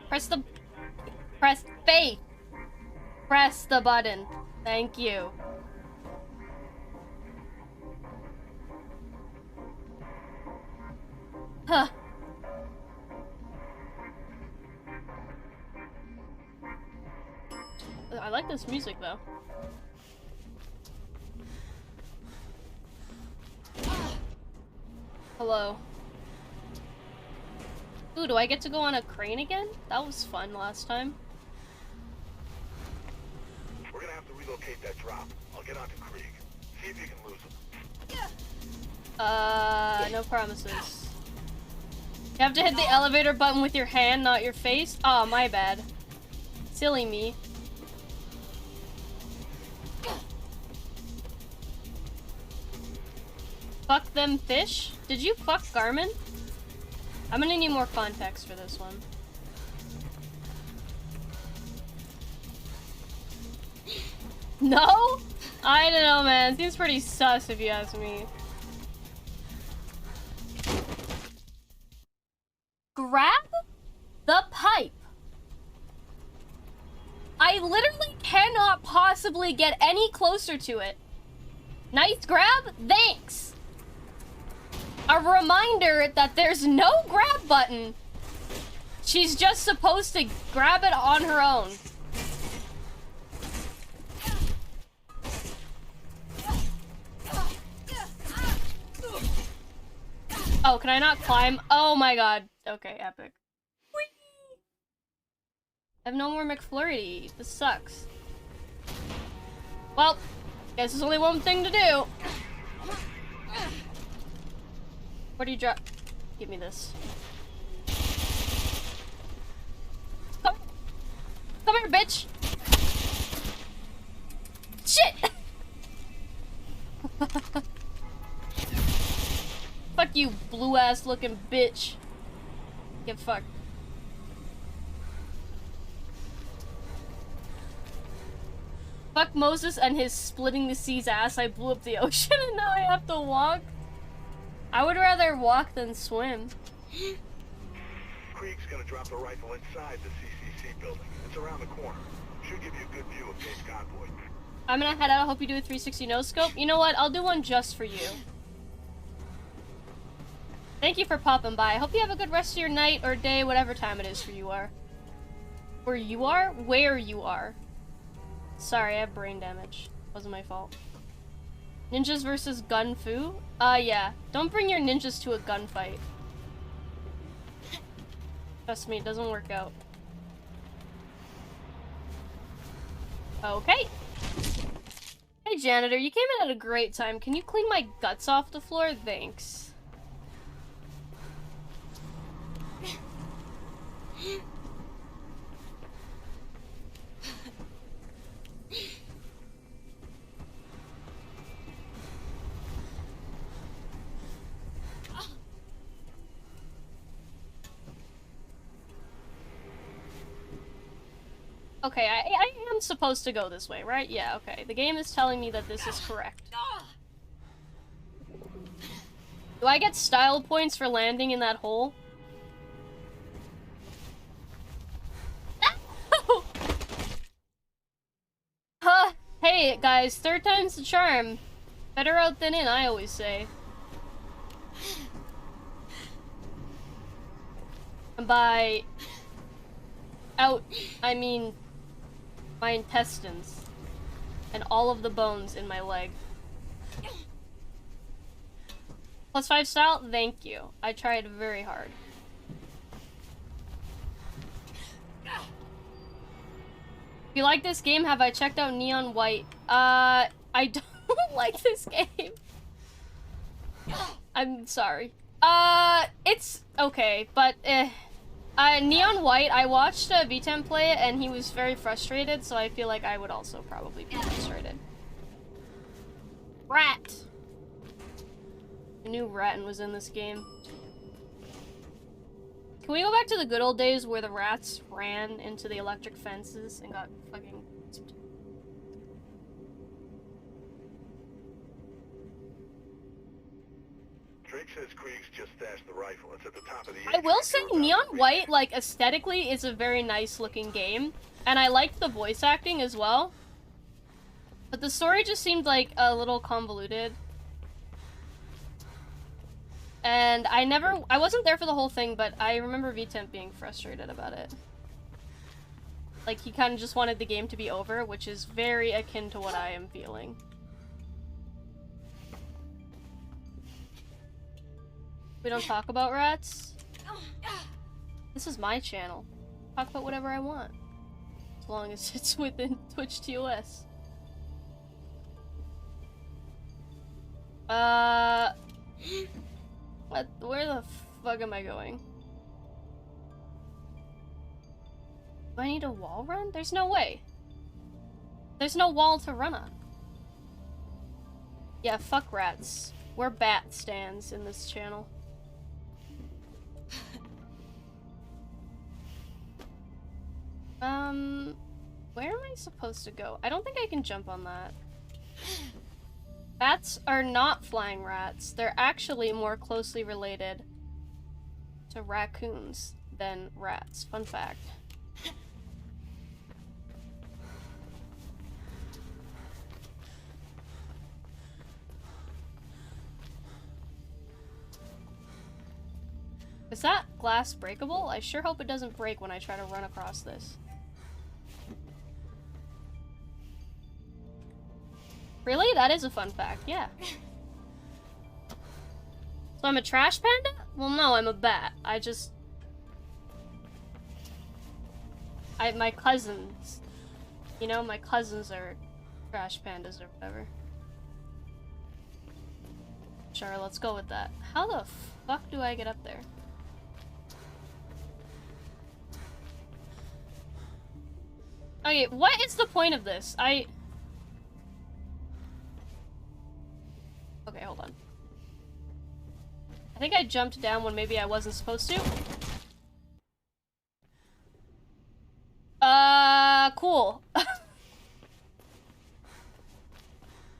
Press faith. Press the button. Thank you. Huh. I like this music though. Hello. Ooh, do I get to go on a crane again? That was fun last time. We're gonna have to relocate that drop. I'll get onto Krieg. See if you can lose him. No promises. You have to hit the elevator button with your hand, not your face? Oh, my bad. Silly me. Fuck them fish? Did you fuck Garmin? I'm gonna need more context for this one. No? I don't know, man. Seems pretty sus if you ask me. Grab the pipe. I literally cannot possibly get any closer to it. Nice grab? Thanks. A reminder that there's no grab button. She's just supposed to grab it on her own. Oh, can I not climb? Oh my god. Okay, epic. Whee! I have no more McFlurry. This sucks. Well, guess there's only one thing to do. Where do you drop? Give me this. Come here, bitch! Shit! Fuck you, blue-ass looking bitch. Get fucked. Fuck Moses and his splitting the sea's ass. I blew up the ocean and now I have to walk. I would rather walk than swim. Krieg's gonna drop the rifle inside the CCC building. It's around the corner. Should give you a good view of Kate's convoy. I'm gonna head out. I hope you do a 360 no-scope. You know what? I'll do one just for you. Thank you for popping by. I hope you have a good rest of your night or day, whatever time it is for you are. Where you are? Where you are. Sorry, I have brain damage. Wasn't my fault. Ninjas versus gun fu? Yeah. Don't bring your ninjas to a gunfight. Trust me, it doesn't work out. Okay. Hey, janitor, you came in at a great time. Can you clean my guts off the floor? Thanks. Okay, I am supposed to go this way, right? Yeah, okay. The game is telling me that this is correct. Do I get style points for landing in that hole? Huh, hey guys, third time's the charm. Better out than in, I always say. And by out, I mean my intestines and all of the bones in my leg. +5 style? Thank you. I tried very hard. If you like this game, have I checked out Neon White? I don't like this game. I'm sorry. It's okay, but Neon White, I watched VTEM play it and he was very frustrated, so I feel like I would also probably be frustrated. Rat! I knew Ratton was in this game. Can we go back to the good old days where the rats ran into the electric fences and got fucking... Drake says Krieg's just stashed the rifle. It's at the top of the... I will say Neon White, like, aesthetically is a very nice looking game. And I liked the voice acting as well. But the story just seemed like a little convoluted. And I wasn't there for the whole thing, but I remember VTEM being frustrated about it. Like, he kind of just wanted the game to be over, which is very akin to what I am feeling. We don't talk about rats. This is my channel. Talk about whatever I want. As long as it's within Twitch TOS. What? Where the fuck am I going? Do I need a wall run? There's no way. There's no wall to run on. Yeah, fuck rats. We're bat stands in this channel. Where am I supposed to go? I don't think I can jump on that. Bats are not flying rats. They're actually more closely related to raccoons than rats. Fun fact. Is that glass breakable? I sure hope it doesn't break when I try to run across this. Really? That is a fun fact, yeah. So I'm a trash panda? Well, no, I'm a bat. My cousins. You know, my cousins are trash pandas or whatever. Sure, let's go with that. How the fuck do I get up there? Okay, what is the point of this? Okay, hold on. I think I jumped down when maybe I wasn't supposed to. Cool.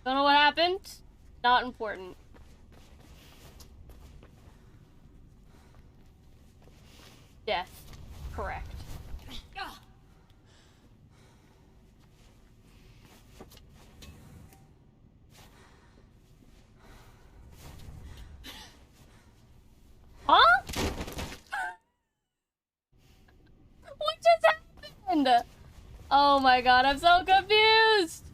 Don't know what happened. Not important. Death. Correct. Huh? What just happened? Oh my god, I'm so confused!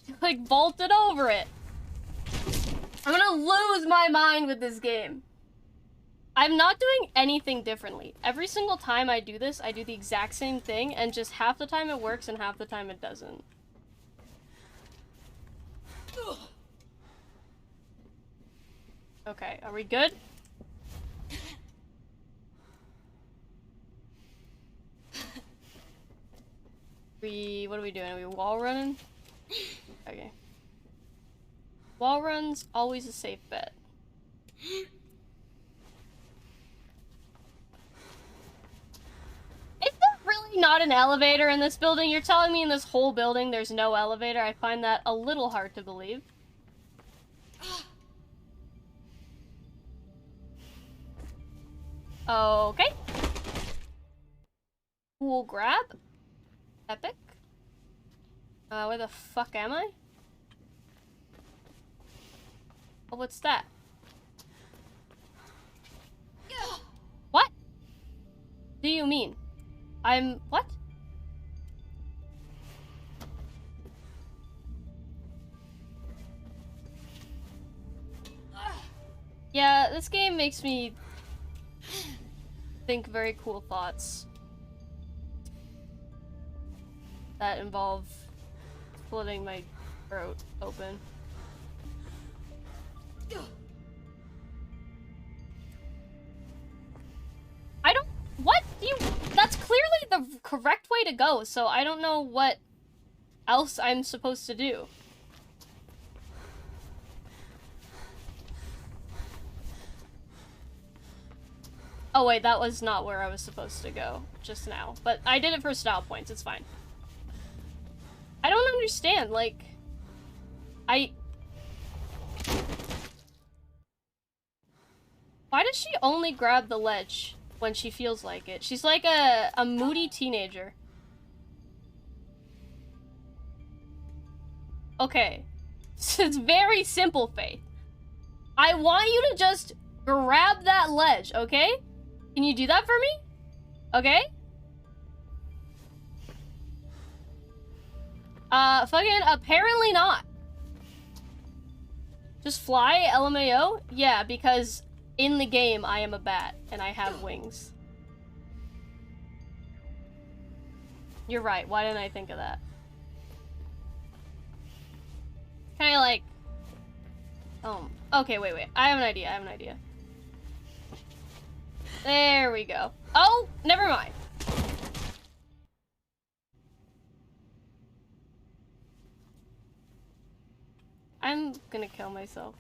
She, like, vaulted over it. I'm gonna lose my mind with this game. I'm not doing anything differently. Every single time I do this, I do the exact same thing, and just half the time it works and half the time it doesn't. Okay, are we good? What are we doing? Are we wall running? Okay. Wall run's always a safe bet. Is there really not an elevator in this building? You're telling me in this whole building there's no elevator? I find that a little hard to believe. Okay. Cool grab. Epic. Where the fuck am I? Oh, what's that? What? Do you mean? What? Yeah, this game makes me think very cool thoughts that involve splitting my throat open. What? That's clearly the correct way to go, so I don't know what else I'm supposed to do. Oh wait, that was not where I was supposed to go just now. But I did it for style points, it's fine. I don't understand, like... Why does she only grab the ledge when she feels like it? She's like a moody teenager. Okay. It's very simple, Faith. I want you to just grab that ledge, okay? Can you do that for me? Okay? Fucking apparently not. Just fly, LMAO? Yeah, because in the game I am a bat and I have wings. You're right, why didn't I think of that? Kinda like... okay, wait. I have an idea. There we go. Oh, never mind. I'm gonna kill myself.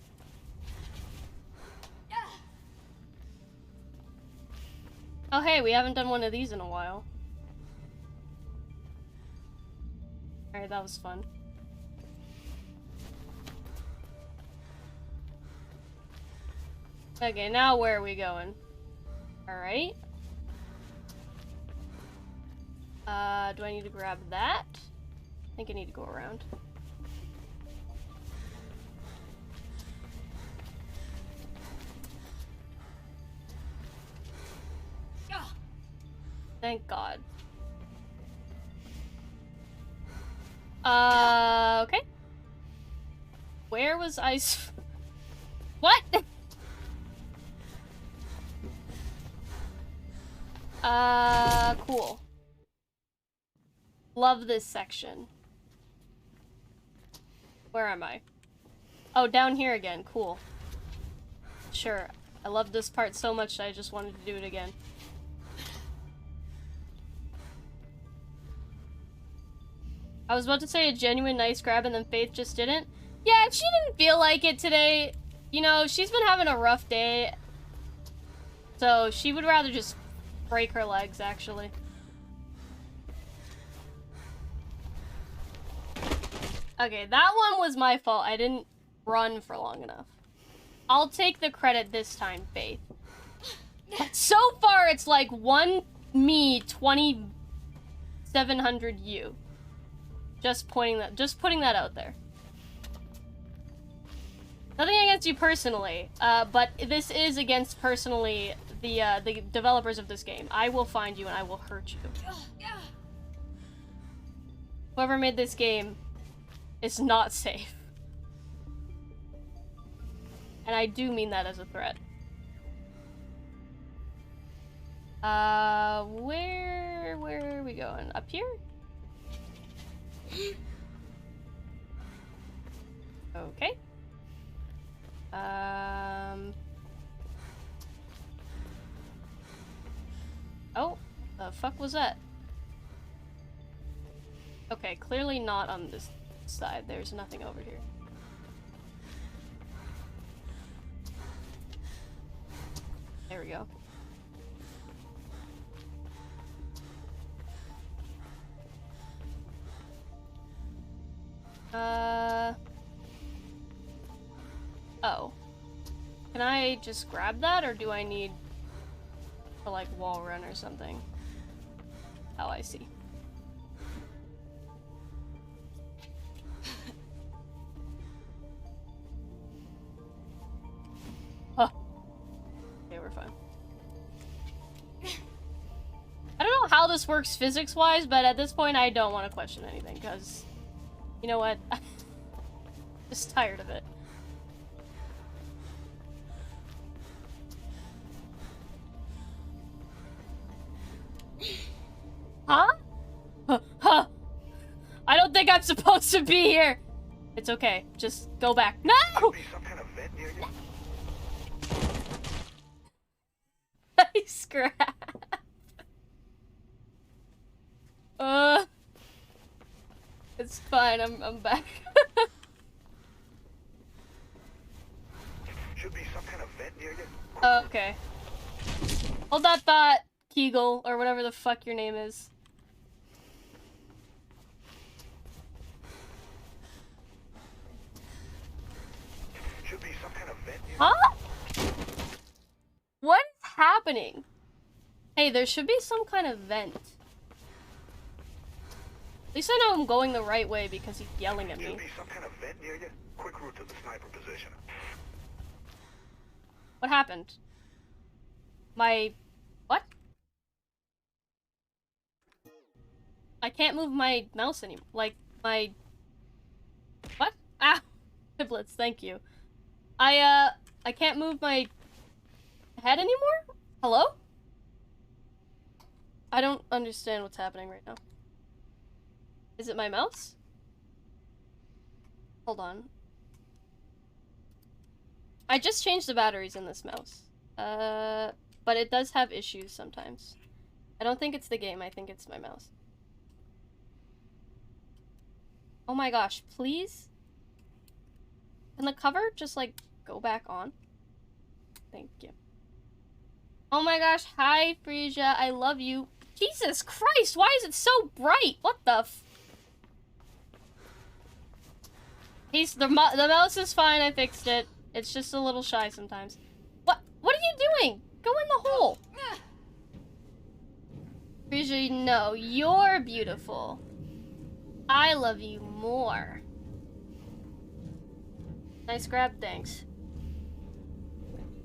Oh hey, we haven't done one of these in a while. Alright, that was fun. Okay, now where are we going? Alright. Do I need to grab that? I think I need to go around. Thank God. Okay. Where was I What? Cool. Love this section. Where am I? Oh, down here again. Cool. Sure. I love this part so much that I just wanted to do it again. I was about to say a genuine nice grab and then Faith just didn't. Yeah, she didn't feel like it today. You know, she's been having a rough day. So she would rather just break her legs, actually. Okay, that one was my fault. I didn't run for long enough. I'll take the credit this time, Faith. But so far, it's like 1 me, 2,700 you. Just putting that out there. Nothing against you personally, but this is against personally the developers of this game. I will find you and I will hurt you. Whoever made this game is not safe. And I do mean that as a threat. Where are we going? Up here? Okay. Oh, the fuck was that? Okay, clearly not on this side. There's nothing over here. There we go. Oh. Can I just grab that, or do I need to, like, wall run or something? Oh, I see. Huh. Okay, we're fine. I don't know how this works physics-wise, but at this point I don't want to question anything, because... You know what? I'm just tired of it. Huh? Huh? I don't think I'm supposed to be here. It's okay. Just go back. No! Some kind of vent near you? Nice grab. It's fine. I'm back. Should be some kind of vent near you. Okay. Hold that thought, Kegel, or whatever the fuck your name is. Should be some kind of vent near you. Huh? What is happening? Hey, there should be some kind of vent. At least I know I'm going the right way because he's yelling at me. Should be some kind of vent near you. Quick route to the sniper position. What happened? My... What? I can't move my mouse anymore. Like, my... What? Ah! Piblets, thank you. I can't move my head anymore? Hello? I don't understand what's happening right now. Is it my mouse? Hold on. I just changed the batteries in this mouse. But it does have issues sometimes. I don't think it's the game, I think it's my mouse. Oh my gosh, please? Can the cover just, like, go back on? Thank you. Oh my gosh, hi, Frisia, I love you. Jesus Christ, why is it so bright? What the f- the mouse is fine, I fixed it. It's just a little shy sometimes. What are you doing? Go in the hole. Frisia, no, you're beautiful. I love you more. Nice grab, thanks.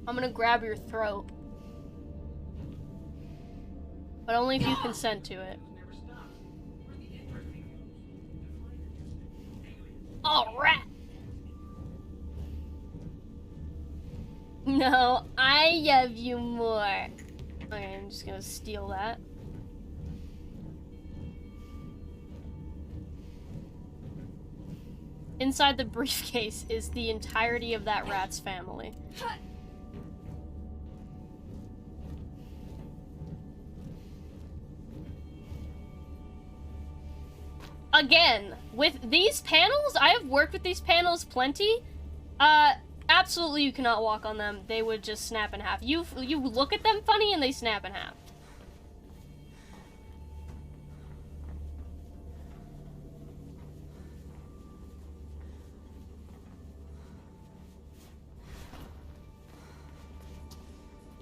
I'm gonna grab your throat. But only if you consent to it. Oh, rat! No, I love you more. Okay, I'm just gonna steal that. Inside the briefcase is the entirety of that rat's family. Again, with these panels, I have worked with these panels plenty. Absolutely you cannot walk on them. They would just snap in half. You look at them funny and they snap in half.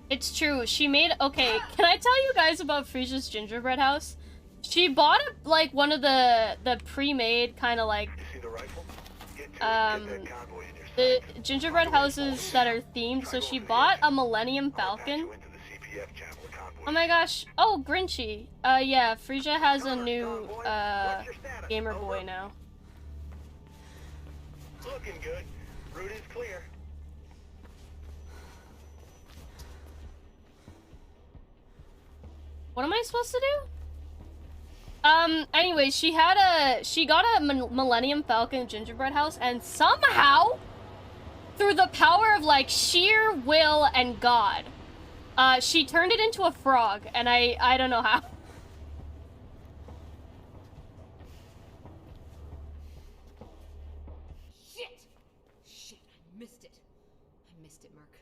It's true. She made... Okay, can I tell you guys about Frisia's gingerbread house? She bought, like, one of the pre-made kind of, like... You see the rifle? Get to it and get that convoy in your The gingerbread houses that are themed, so she bought a Millennium Falcon. Oh my gosh. Oh, Grinchy. Yeah, Frisia has a new, Gamer Boy now. Looking good. Route is clear. What am I supposed to do? Anyway, she got a Millennium Falcon gingerbread house, and somehow, through the power of, like, sheer will and God, she turned it into a frog, and I don't know how. Shit, I missed it. I missed it, Merc.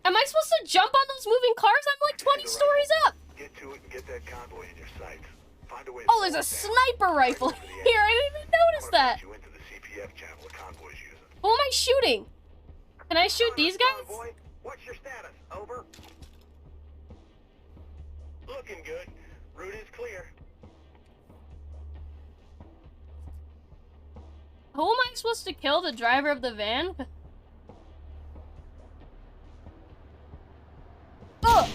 Am I supposed to jump on those moving cars? I'm like 20 stories up! Get to it and get that convoy in your sights. Find a way to Oh, there's a sniper rifle here! I didn't even notice that! you into the CPF channel the convoy's using. Who am I shooting? Can I shoot these guys? Convoy, what's your status? Over. Looking good. Route is clear. Who am I supposed to kill? The driver of the van? Oh!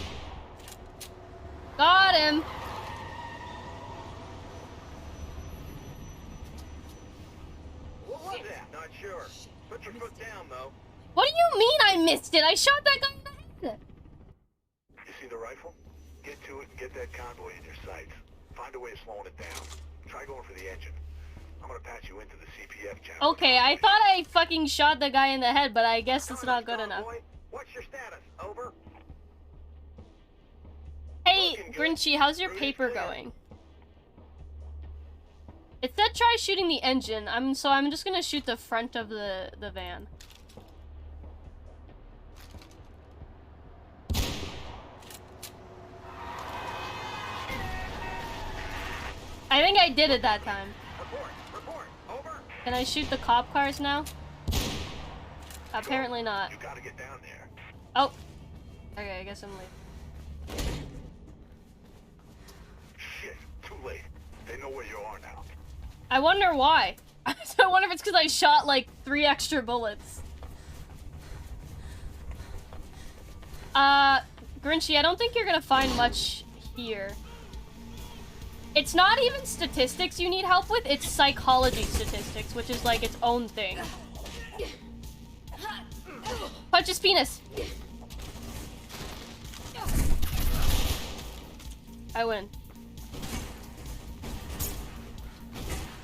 Got him! What was that? Not sure. Put your foot down, though. What do you mean I missed it? I shot that guy in the head! You see the rifle? Get to it and get that convoy in your sights. Find a way of slowing it down. Try going for the engine. I'm gonna patch you into the CPF channel. Okay, I thought I fucking shot the guy in the head, but I guess it's not good enough. What's your status? Over. Hey, Grinchy, how's your paper going? It said try shooting the engine. So I'm just gonna shoot the front of the van. I think I did it that time. Report. Over. Can I shoot the cop cars now? Apparently not. You gotta get down there. Oh. Okay, I guess I'm late. Shit, too late. They know where you are now. I wonder why. I wonder if it's because I shot like 3 extra bullets. Grinchy, I don't think you're gonna find much here. It's not even statistics you need help with, it's psychology statistics, which is like its own thing. Touch his penis! I win.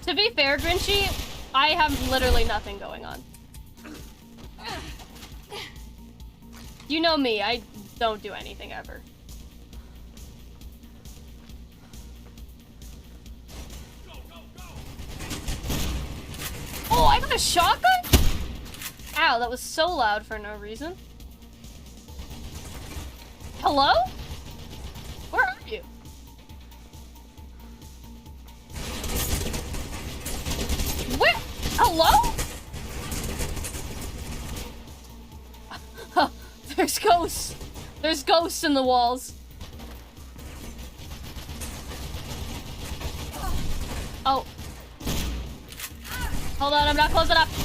To be fair, Grinchy, I have literally nothing going on. You know me, I don't do anything ever. Oh, I got a shotgun? Ow, that was so loud for no reason. Hello? Where are you? Where? Hello? There's ghosts. There's ghosts in the walls. Oh. Hold on, I'm not close enough.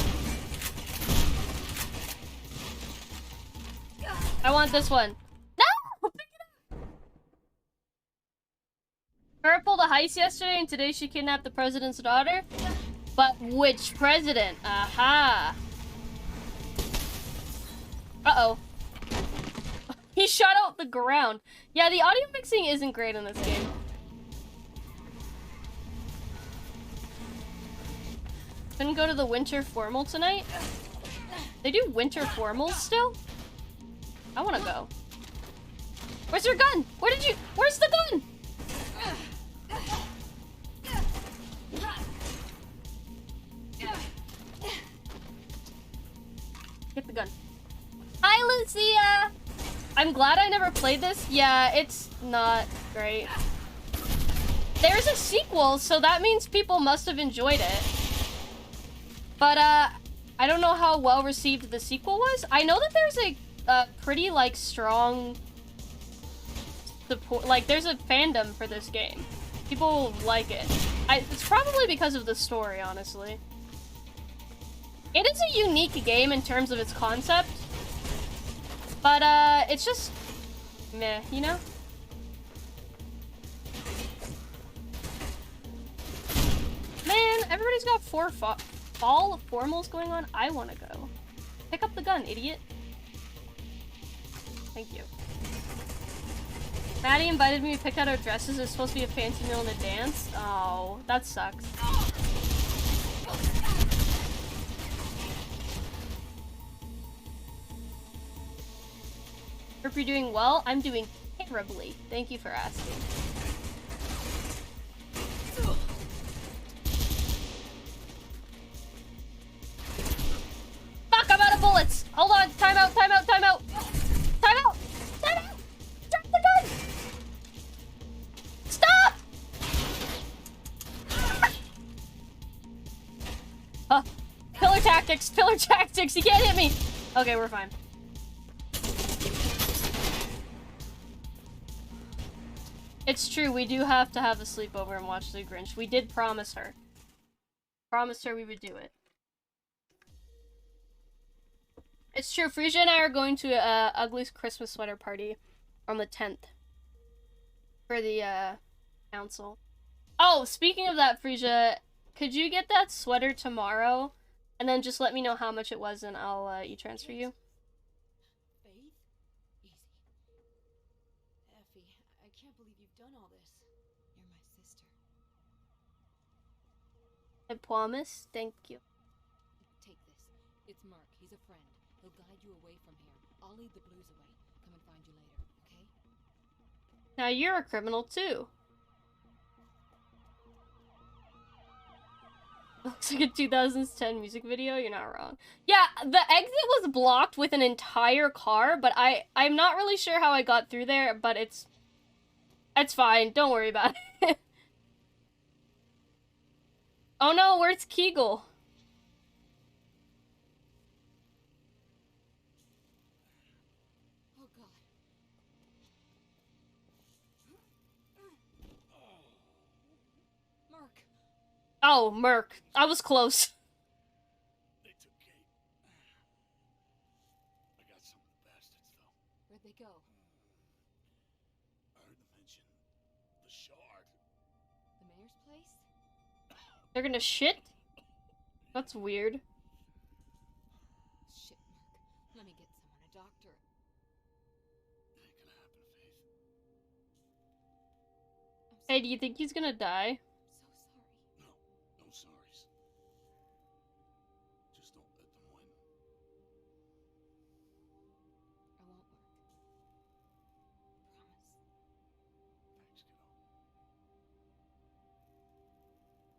I want this one. No! Pick it up! Her pulled a heist yesterday and today she kidnapped the president's daughter. But which president? Aha. Uh-oh. He shot out the ground. Yeah, the audio mixing isn't great in this game. Couldn't go to the winter formal tonight? They do winter formals still? I wanna go. Where's your gun? Where's the gun? Get the gun. Hi, Lucia! I'm glad I never played this. Yeah, it's not great. There's a sequel, so that means people must have enjoyed it. But, I don't know how well received the sequel was. I know that there's a pretty, like, strong support. Like, there's a fandom for this game. People like it. It's probably because of the story, honestly. It is a unique game in terms of its concept. But, it's just meh, you know? Man, everybody's got fall formals going on. I want to go. Pick up the gun, idiot. Thank you. Maddie invited me to pick out our dresses. It's supposed to be a fancy meal and a dance. Oh, that sucks. Hope you're doing well. I'm doing terribly. Thank you for asking. Fuck, I'm out of bullets! Hold on, time out, time out, time out! Time out! Time out! Drop the gun! Stop! Pillar tactics, pillar tactics, you can't hit me! Okay, we're fine. It's true, we do have to have a sleepover and watch The Grinch. We did promise her. Promised her we would do it. It's true, Frisia and I are going to Ugly's Christmas sweater party on the 10th. For the, council. Oh, speaking of that, Frisia, could you get that sweater tomorrow? And then just let me know how much it was and I'll, e-transfer you. I promise. Thank you. Take this. It's Mark. He's a friend. He'll guide you away from here. I'll lead the blues away. Come and find you later, okay? Now you're a criminal too. Looks like a 2010 music video. You're not wrong. Yeah, the exit was blocked with an entire car, but I'm not really sure how I got through there, but it's fine. Don't worry about it. Oh no, where's Kegel? Oh god. Mark. Oh, Merc. I was close. They took Kate. I got some of the bastards, though. Where'd they go? I heard them mention the Shard. The mayor's place? They're gonna shit? That's weird. Shit, Mark. Let me get someone. I doctor. It ain't gonna happen, Faith. Hey, do you think he's gonna die? I'm so sorry. No sorries. Just don't let them win. I won't work. Promise. Thanks, kiddo.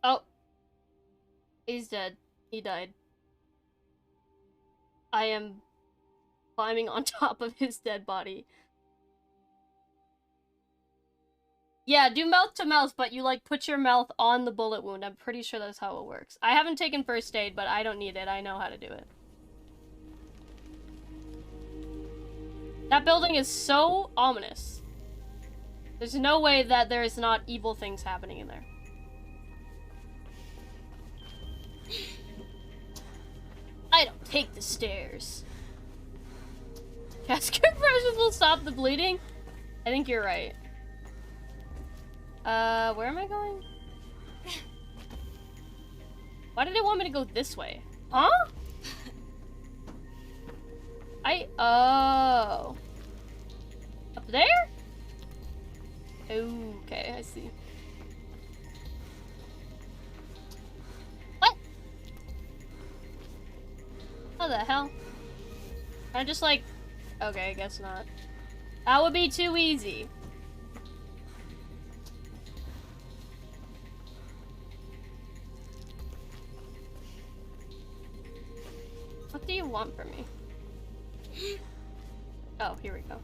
Oh. He's dead. He died. I am climbing on top of his dead body. Yeah, do mouth to mouth, but you like put your mouth on the bullet wound. I'm pretty sure that's how it works. I haven't taken first aid, but I don't need it. I know how to do it. That building is so ominous. There's no way that there is not evil things happening in there. I don't take the stairs. Cast compressions will stop the bleeding? I think you're right. Where am I going? Why did it want me to go this way? Huh? Oh. Up there? Okay, I see. What? How the hell? Can I just like... Okay, I guess not. That would be too easy. What do you want from me? Oh, here we go.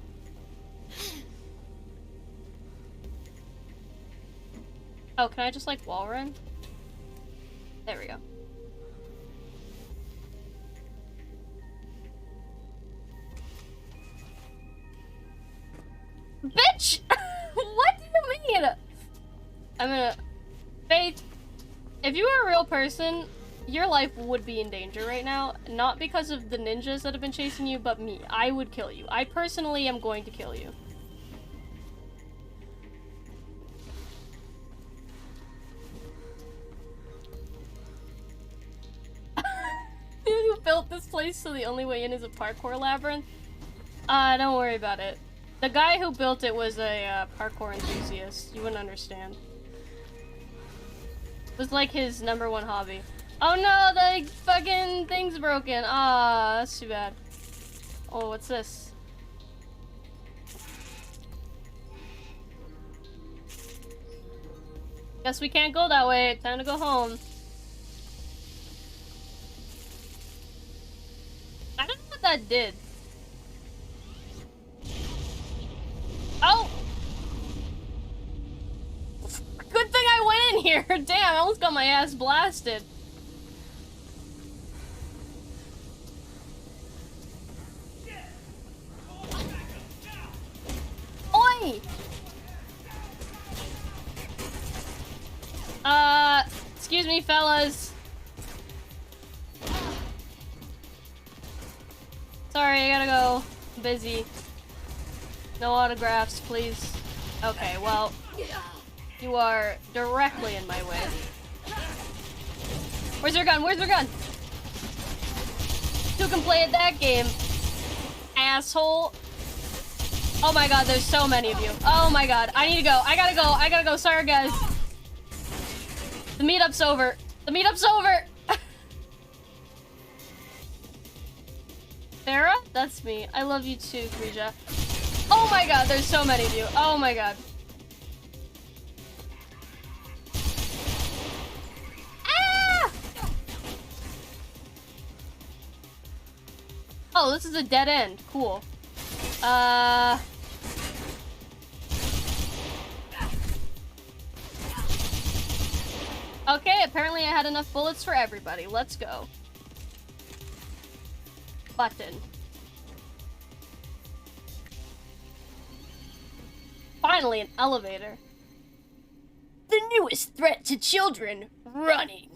Oh, can I just like wall run? There we go. Bitch! What do you mean? I'm gonna... Faith, if you were a real person, your life would be in danger right now. Not because of the ninjas that have been chasing you, but me. I would kill you. I personally am going to kill you. You built this place so the only way in is a parkour labyrinth? Don't worry about it. The guy who built it was a parkour enthusiast. You wouldn't understand. It was like his #1 hobby. Oh no, the fucking thing's broken. Ah, that's too bad. Oh, what's this? Guess we can't go that way. Time to go home. I don't know what that did. Oh! Good thing I went in here! Damn, I almost got my ass blasted. Oi! Excuse me, fellas. Sorry, I gotta go. I'm busy. No autographs, please. Okay, well, you are directly in my way. Where's your gun? Where's your gun? Who can play at that game? Asshole. Oh my god, there's so many of you. Oh my god, I need to go. I gotta go. I gotta go. Sorry, guys. The meetup's over. The meetup's over. Sarah? That's me. I love you too, Krija. Oh my god, there's so many of you. Oh my god. Ah! Oh, this is a dead end. Cool. Okay, apparently I had enough bullets for everybody. Let's go. Button. Finally, an elevator. The newest threat to children, running.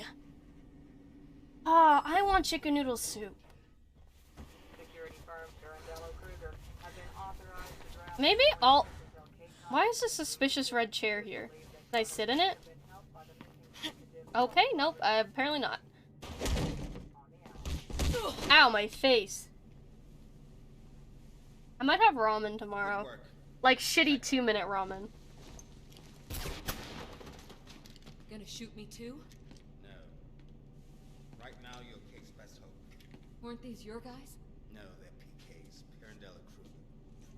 Ah, I want chicken noodle soup. Security firm Durandelo Kruger has been authorized to draft. Maybe I'll... Why is this suspicious red chair here? Can I sit in it? Okay, nope, apparently not. Ow, my face. might have ramen tomorrow. Good work. Like shitty 2-minute ramen. Gonna shoot me too? No. Right now, you're Kate's best hope. Weren't these your guys? No, they're PK's, Pirandella Kruger,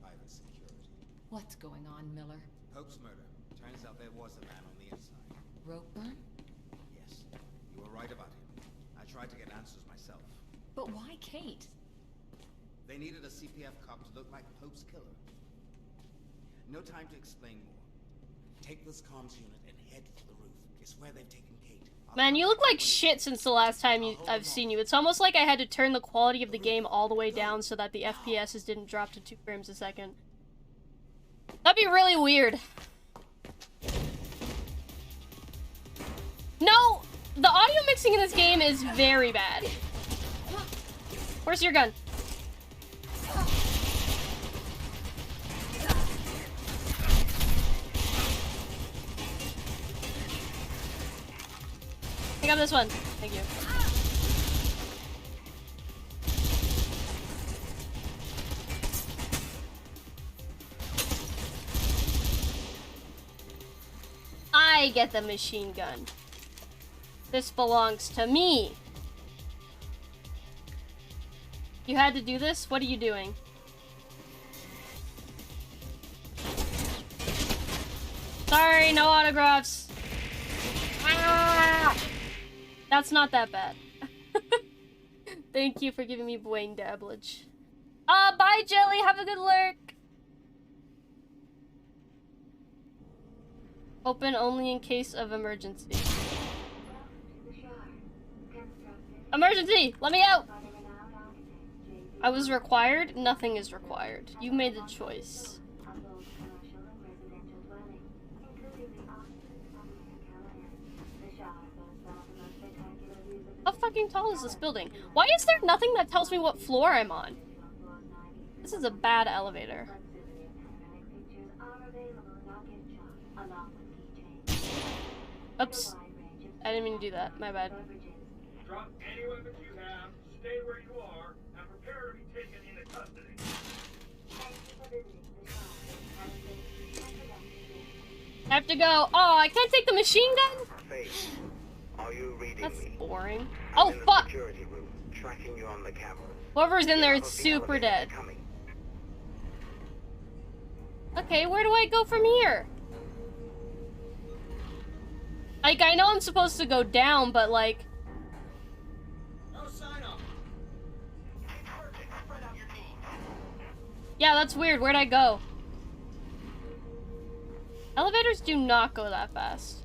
private security. What's going on, Miller? Pope's murder. Turns out there was a man on the inside. Ropeburn? Yes, you were right about him. I tried to get answers myself. But why Kate? They needed a CPF cop to look like Pope's killer. No time to explain more. Take this comms unit and head for the roof. It's where they've taken Kate. Man, you look like shit since the last time I've seen you. It's almost like I had to turn the quality of the game all the way down so that the FPSs didn't drop to 2 frames a second. That'd be really weird. No! The audio mixing in this game is very bad. Where's your gun? Pick up this one. Thank you. I get the machine gun. This belongs to me. You had to do this? What are you doing? Sorry, no autographs. Ah! That's not that bad. Thank you for giving me brain dabblage. Bye, Jelly. Have a good lurk. Open only in case of emergency. Emergency! Let me out! I was required? Nothing is required. You made the choice. How fucking tall is this building? Why is there nothing that tells me what floor I'm on? This is a bad elevator. Oops. I didn't mean to do that. My bad. Drop any weapons you have, stay where you are, and prepare to be taken into custody. I have to go. Oh, I can't take the machine gun? Faith, are you reading That's me? boring. I'm Oh, in the fuck! security room, tracking you on the camera. Whoever's in there Get is off of the super elevator, dead. they're coming. Okay, where do I go from here? Like, I know I'm supposed to go down, but like... No sign off. Yeah, that's weird. Where'd I go? Elevators do not go that fast.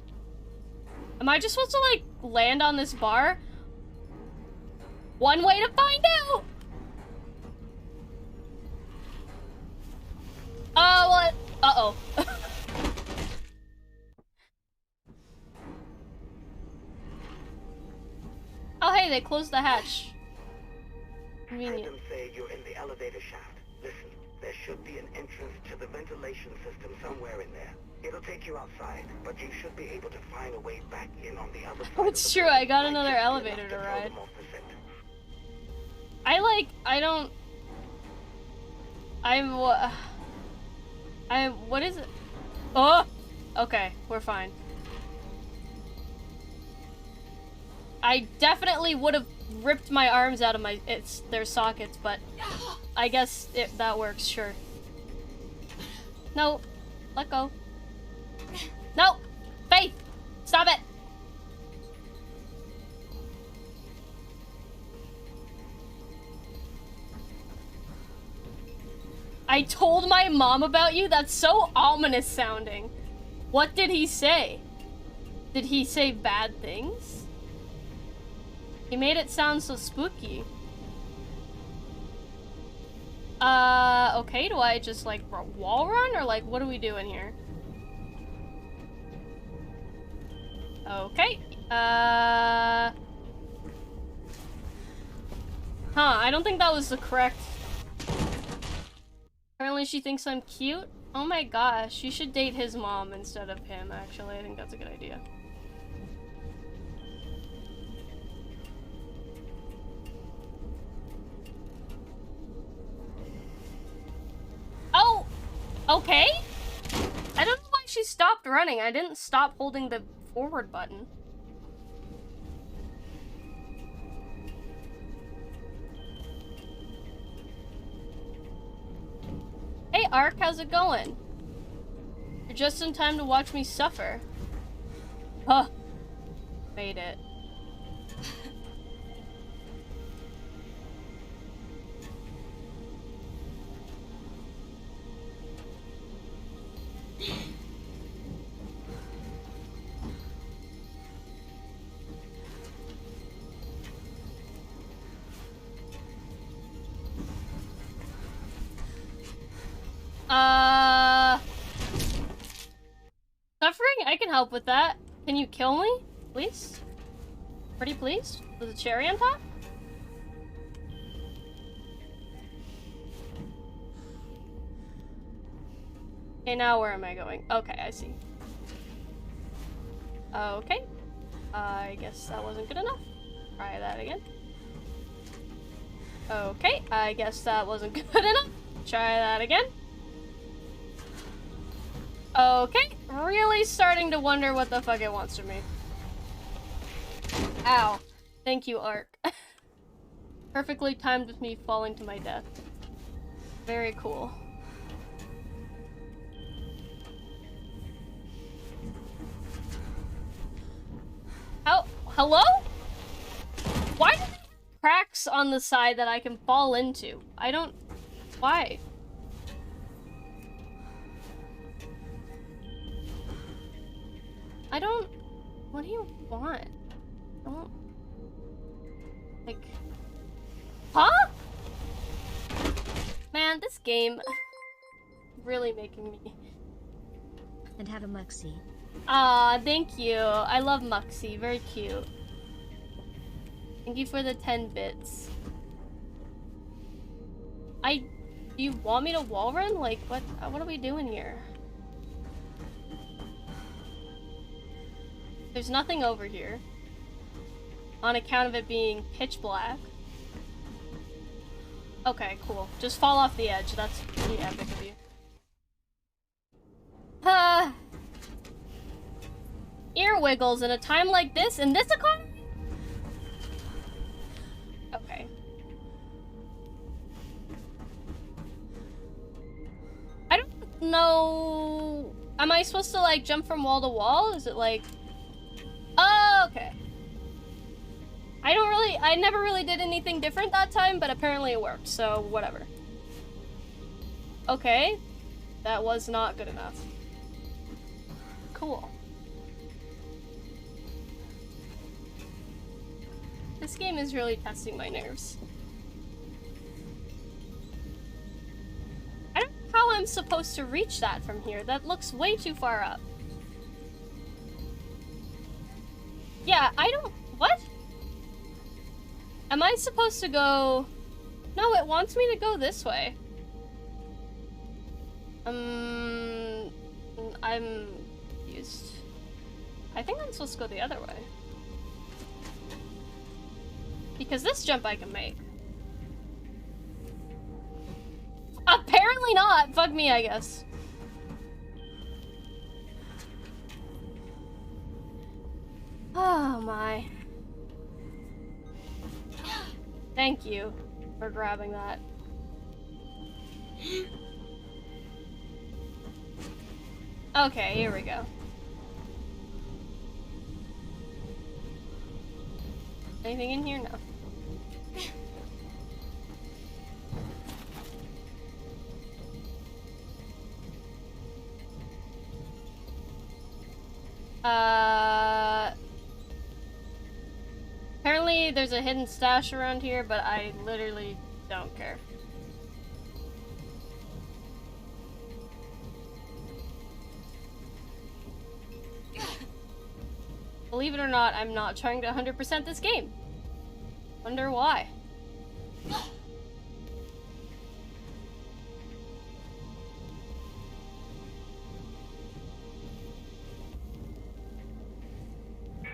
Am I just supposed to, like, land on this bar? One way to find out! What? Uh-oh. Oh, hey, they closed the hatch. Heard Convenient. them say you're in the elevator shaft. Listen, there should be an entrance to the ventilation system somewhere in there. It'll take you outside, but you should be able to find a way back in on the other side. Oh, it's true, I got another elevator to ride. What is it? Oh! Okay, we're fine. I definitely would have ripped my arms out of their sockets, but I guess that works, sure. No, let go. No! Faith! Stop it! I told my mom about you? That's so ominous sounding. What did he say? Did he say bad things? He made it sound so spooky. Okay, do I just, like, wall run? Or, like, what are we doing here? Okay. Huh, I don't think that was the correct... Apparently she thinks I'm cute? Oh my gosh, you should date his mom instead of him, actually. I think that's a good idea. Okay? I don't know why she stopped running. I didn't stop holding the forward button. Hey Ark, how's it going? You're just in time to watch me suffer. Huh. Made it. Suffering? I can help with that. Can you kill me? Please? Pretty please? With a cherry on top? Okay, now where am I going? Okay, I see. Okay. I guess that wasn't good enough. Try that again. Okay, I guess that wasn't good enough. Try that again. Okay, really starting to wonder what the fuck it wants from me. Ow. Thank you, Ark. Perfectly timed with me falling to my death. Very cool. Oh, hello? Why do they have cracks on the side that I can fall into? I don't... Why? I don't... What do you want? I don't... Like... Huh? Man, this game... really making me... And have a Muxie. Aw, thank you. I love Muxie. Very cute. Thank you for the 10 bits. Do you want me to wall run? Like, what are we doing here? There's nothing over here. On account of it being pitch black. Okay, cool. Just fall off the edge. That's pretty epic of you. Ear wiggles in a time like this in this economy? Okay. I don't know... Am I supposed to, like, jump from wall to wall? Is it, like... Oh, okay. I never really did anything different that time, but apparently it worked, so whatever. Okay. That was not good enough. Cool. This game is really testing my nerves. I don't know how I'm supposed to reach that from here. That looks way too far up. Yeah, I don't... What? Am I supposed to go... No, it wants me to go this way. I'm confused. I think I'm supposed to go the other way. Because this jump I can make. Apparently not! Fuck me, I guess. Oh my. Thank you for grabbing that. Okay, here we go. Anything in here? No. Apparently there's a hidden stash around here, but I literally don't care. Believe it or not, I'm not trying to 100% this game. Wonder why.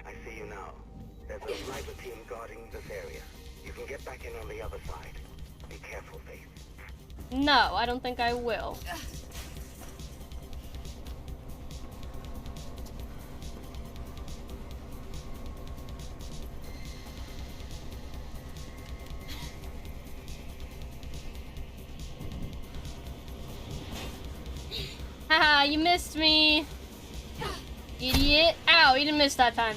I see you now. There's a sniper team guarding this area. You can get back in on the other side. Be careful, Faith. No, I don't think I will. Haha, you missed me. Idiot. Ow, you didn't miss that time.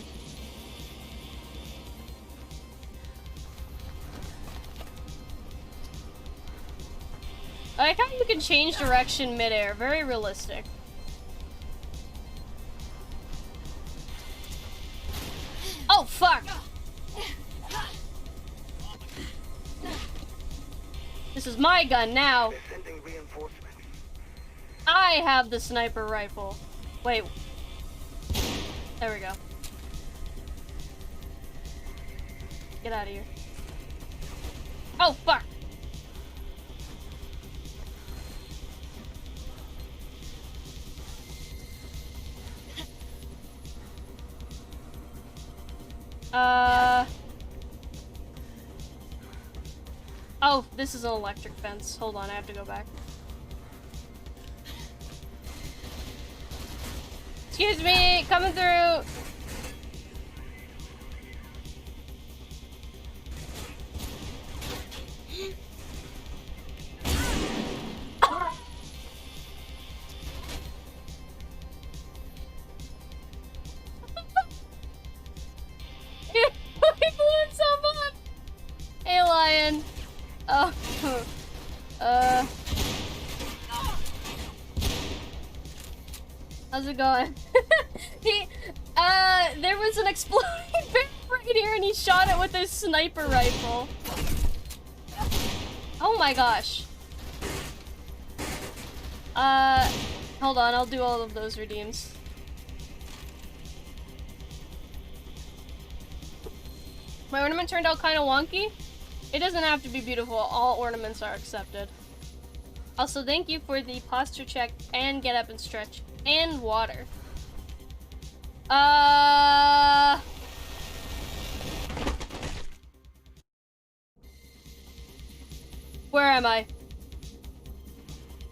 I like how you can change direction midair. Very realistic. Oh, fuck! This is my gun now. They're sending reinforcements. I have the sniper rifle. Wait. There we go. Get out of here. Oh, fuck! Oh, this is an electric fence. Hold on, I have to go back. Excuse me, coming through! He blew himself up! Hey, Lion. Oh. How's it going? There was an exploding bear right here and he shot it with his sniper rifle. Oh my gosh. Hold on, I'll do all of those redeems. My ornament turned out kind of wonky. It doesn't have to be beautiful. All ornaments are accepted. Also, thank you for the posture check and get up and stretch and water. Where am I?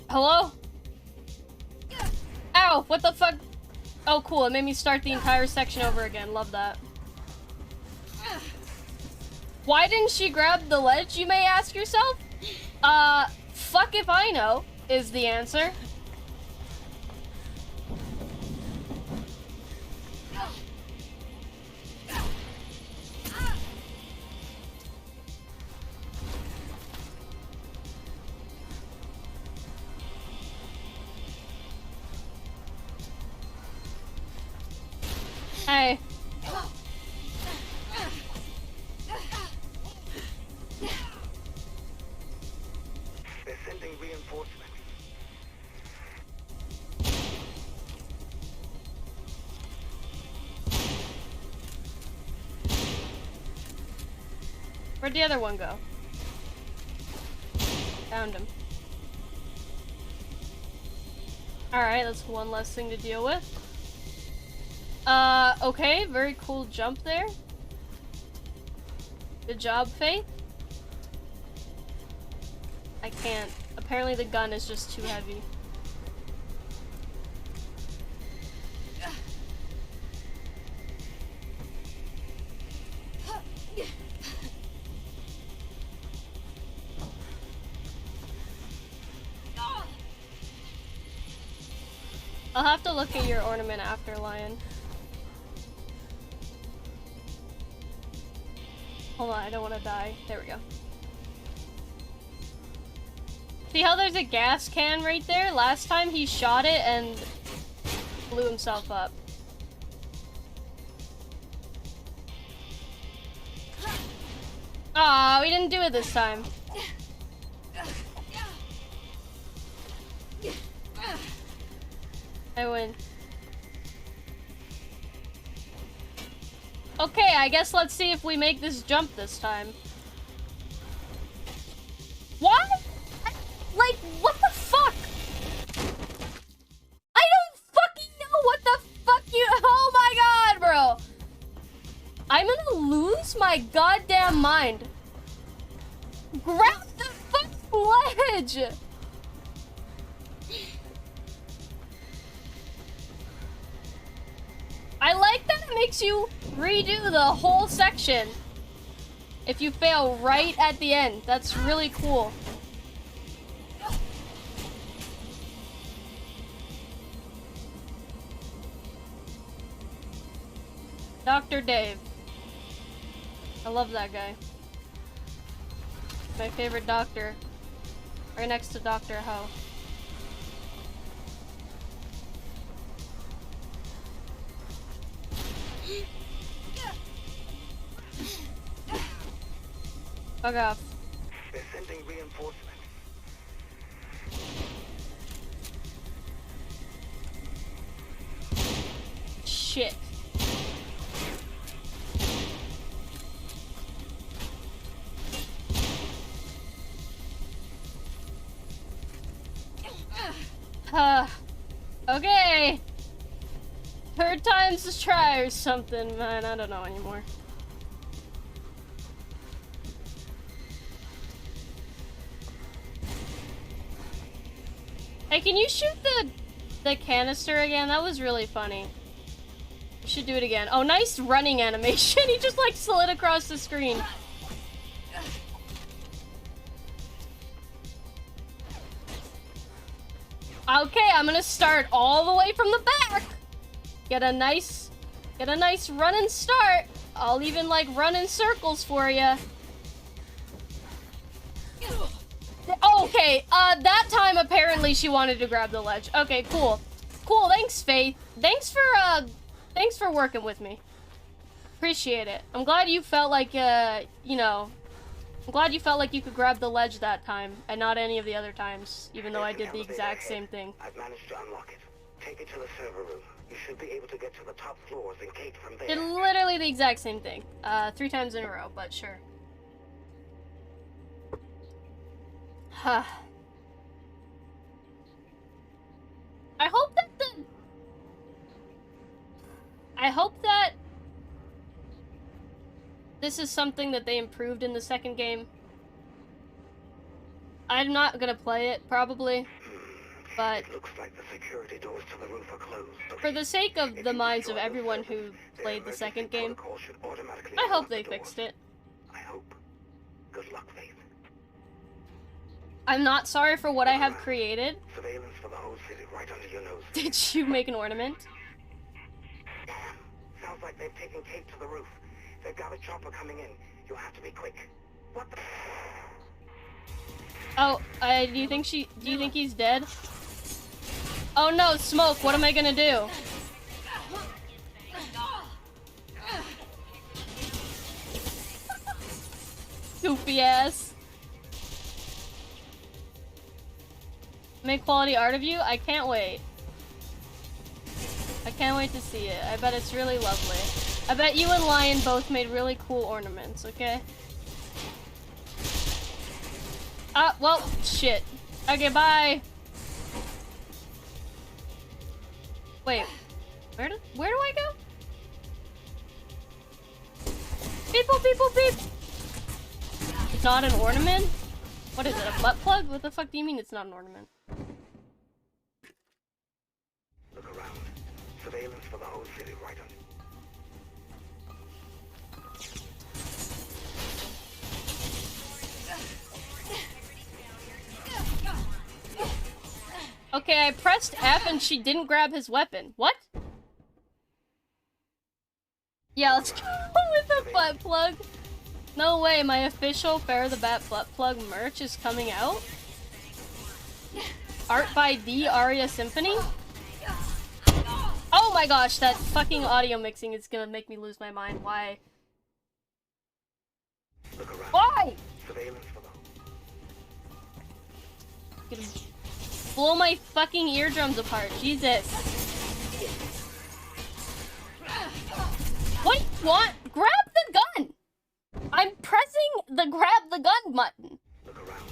Hello? Ow, what the fuck? Oh, cool. It made me start the entire section over again. Love that. Why didn't she grab the ledge, you may ask yourself? Fuck if I know, is the answer. Hey. They're sending reinforcements. Where'd the other one go? Found him. Alright, that's one less thing to deal with. Okay, very cool jump there. Good job, Faith. I can't. Apparently the gun is just too heavy. I'll have to look at your ornament after, Lion. Hold on, I don't want to die. There we go. See how there's a gas can right there? Last time he shot it and blew himself up. Aw, we didn't do it this time. I win. Okay, I guess let's see if we make this jump this time. What? Like, what the fuck? I don't fucking know what the fuck you- Oh my god, bro! I'm gonna lose my goddamn mind. Grab the fucking ledge! I like that it makes you redo the whole section if you fail right at the end. That's really cool. Dr. Dave. I love that guy. My favorite doctor. Right next to Dr. Ho. Fuck off. They're sending reinforcements. Shit. Okay. Third time's a try or something, man. I don't know anymore. Hey, can you shoot the canister again? That was really funny. You should do it again. Oh, nice running animation. He just like slid across the screen. Okay, I'm gonna start all the way from the back. Get a nice running start. I'll even like run in circles for you. Okay, that time apparently she wanted to grab the ledge. Okay, cool. Cool, thanks, Faith. Thanks for working with me. Appreciate it. I'm glad you felt like, you know, I'm glad you felt like you could grab the ledge that time, and not any of the other times, even though I did the exact same thing. I've managed to unlock it. Take it to the server room. You should be able to get to the top floors and gate from there. Did literally the exact same thing. 3 times in a row, but sure. Huh. I hope that this is something that they improved in the second game. I'm not gonna play it, probably, but it looks like the security doors to the roof are closed. For the sake of the minds of everyone who played the second game, I hope they fixed it. I hope. Good luck, Faith. I'm not sorry for what I have created. Surveillance for the whole city right under your nose. Did you make an ornament? Damn. Sounds like they've taken Kate to the roof. They've got a chopper coming in. You'll have to be quick. What the? Oh, do you think he's dead? Oh no, smoke, what am I gonna do? Goofy ass. Make quality art of you? I can't wait. I can't wait to see it. I bet it's really lovely. I bet you and Lion both made really cool ornaments, okay? Ah, well, shit. Okay, bye. Wait, where do I go? Beep, boop, beep, boop, beep. It's not an ornament? What is it, a butt plug? What the fuck do you mean it's not an ornament? Look around. Surveillance for the whole city right on. Okay, I pressed F and she didn't grab his weapon. What? Yeah, let's go with the butt plug. No way, my official Fair the Bat butt plug merch is coming out. Art by the Aria Symphony? Oh my gosh, that fucking audio mixing is gonna make me lose my mind. Why? Why? Surveillance for the Gonna blow my fucking eardrums apart. Jesus. What? What? Grab the gun! I'm pressing the grab the gun button. Look around.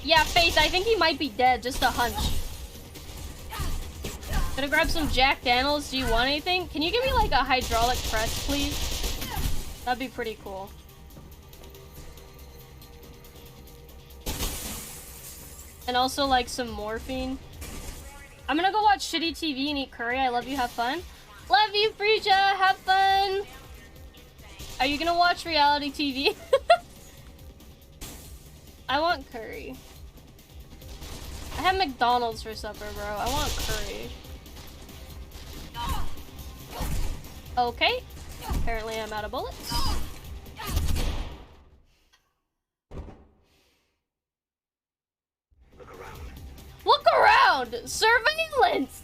Yeah, Faith, I think he might be dead. Just a hunch. Gonna grab some Jack Daniels. Do you want anything? Can you give me like a hydraulic press, please? That'd be pretty cool. And also like some morphine. I'm gonna go watch shitty TV and eat curry. I love you, have fun. Love you, Frisia. Have fun. Are you gonna watch reality TV? I want curry. I have McDonald's for supper, bro. I want curry. Okay. Apparently I'm out of bullets. Look around. Look around! Surveillance!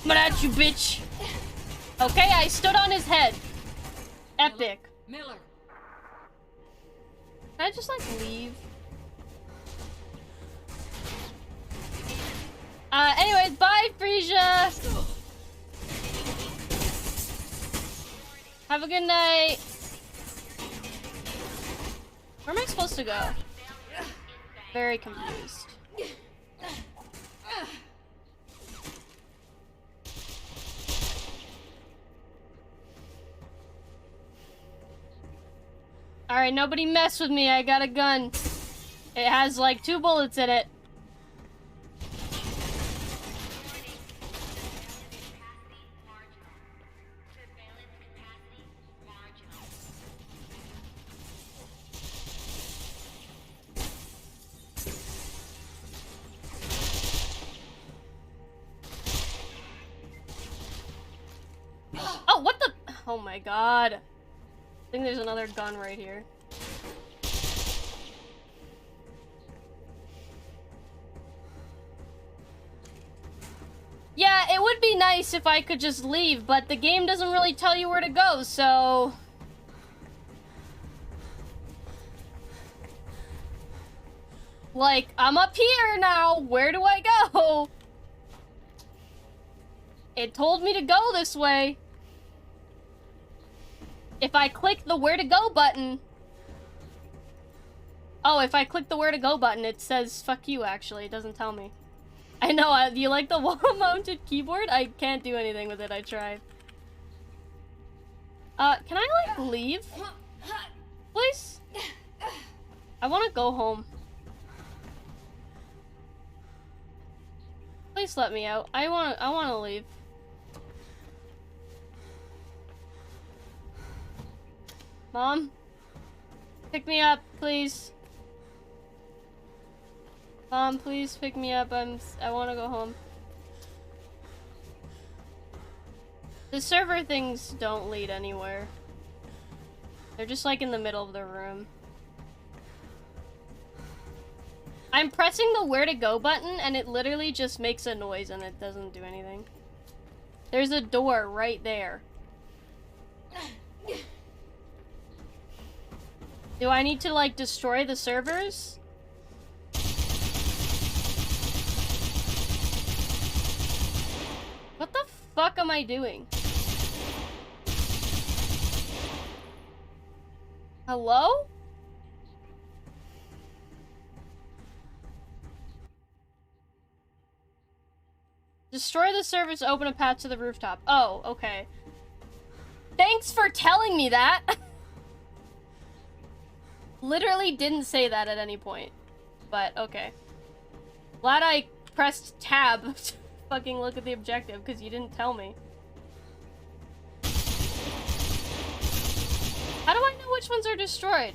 Coming at you, bitch. Okay, I stood on his head. Epic. Miller. Can I just, like, leave? Anyways, bye, Frisia! Have a good night. Where am I supposed to go? Very confused. Alright, nobody mess with me. I got a gun. It has like 2 bullets in it. Oh, what the? Oh my god. I think there's another gun right here. Yeah, it would be nice if I could just leave, but the game doesn't really tell you where to go, so... Like, I'm up here now. Where do I go? It told me to go this way. If I click the where to go button... Oh, if I click the where to go button, it says fuck you, actually. It doesn't tell me. I know, do you like the wall-mounted keyboard? I can't do anything with it, I tried. Can I, like, leave? Please? I wanna go home. Please let me out. I wanna leave. Mom? Pick me up, please. Mom, please pick me up. I want to go home. The server things don't lead anywhere. They're just like in the middle of the room. I'm pressing the where to go button and it literally just makes a noise and it doesn't do anything. There's a door right there. Do I need to like destroy the servers? What the fuck am I doing? Hello? Destroy the servers, open a path to the rooftop. Oh, okay. Thanks for telling me that! Literally didn't say that at any point. But, okay. Glad I pressed tab to fucking look at the objective, because you didn't tell me. How do I know which ones are destroyed?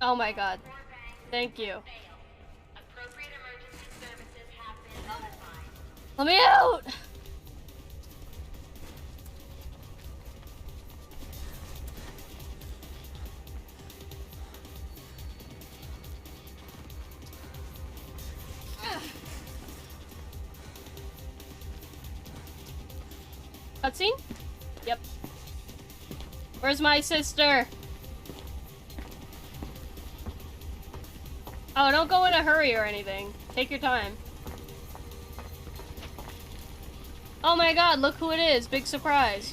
Oh my god. Thank you. Let me out! Cutscene? Yep. Where's my sister? Oh, don't go in a hurry or anything. Take your time. Oh my god, look who it is. Big surprise.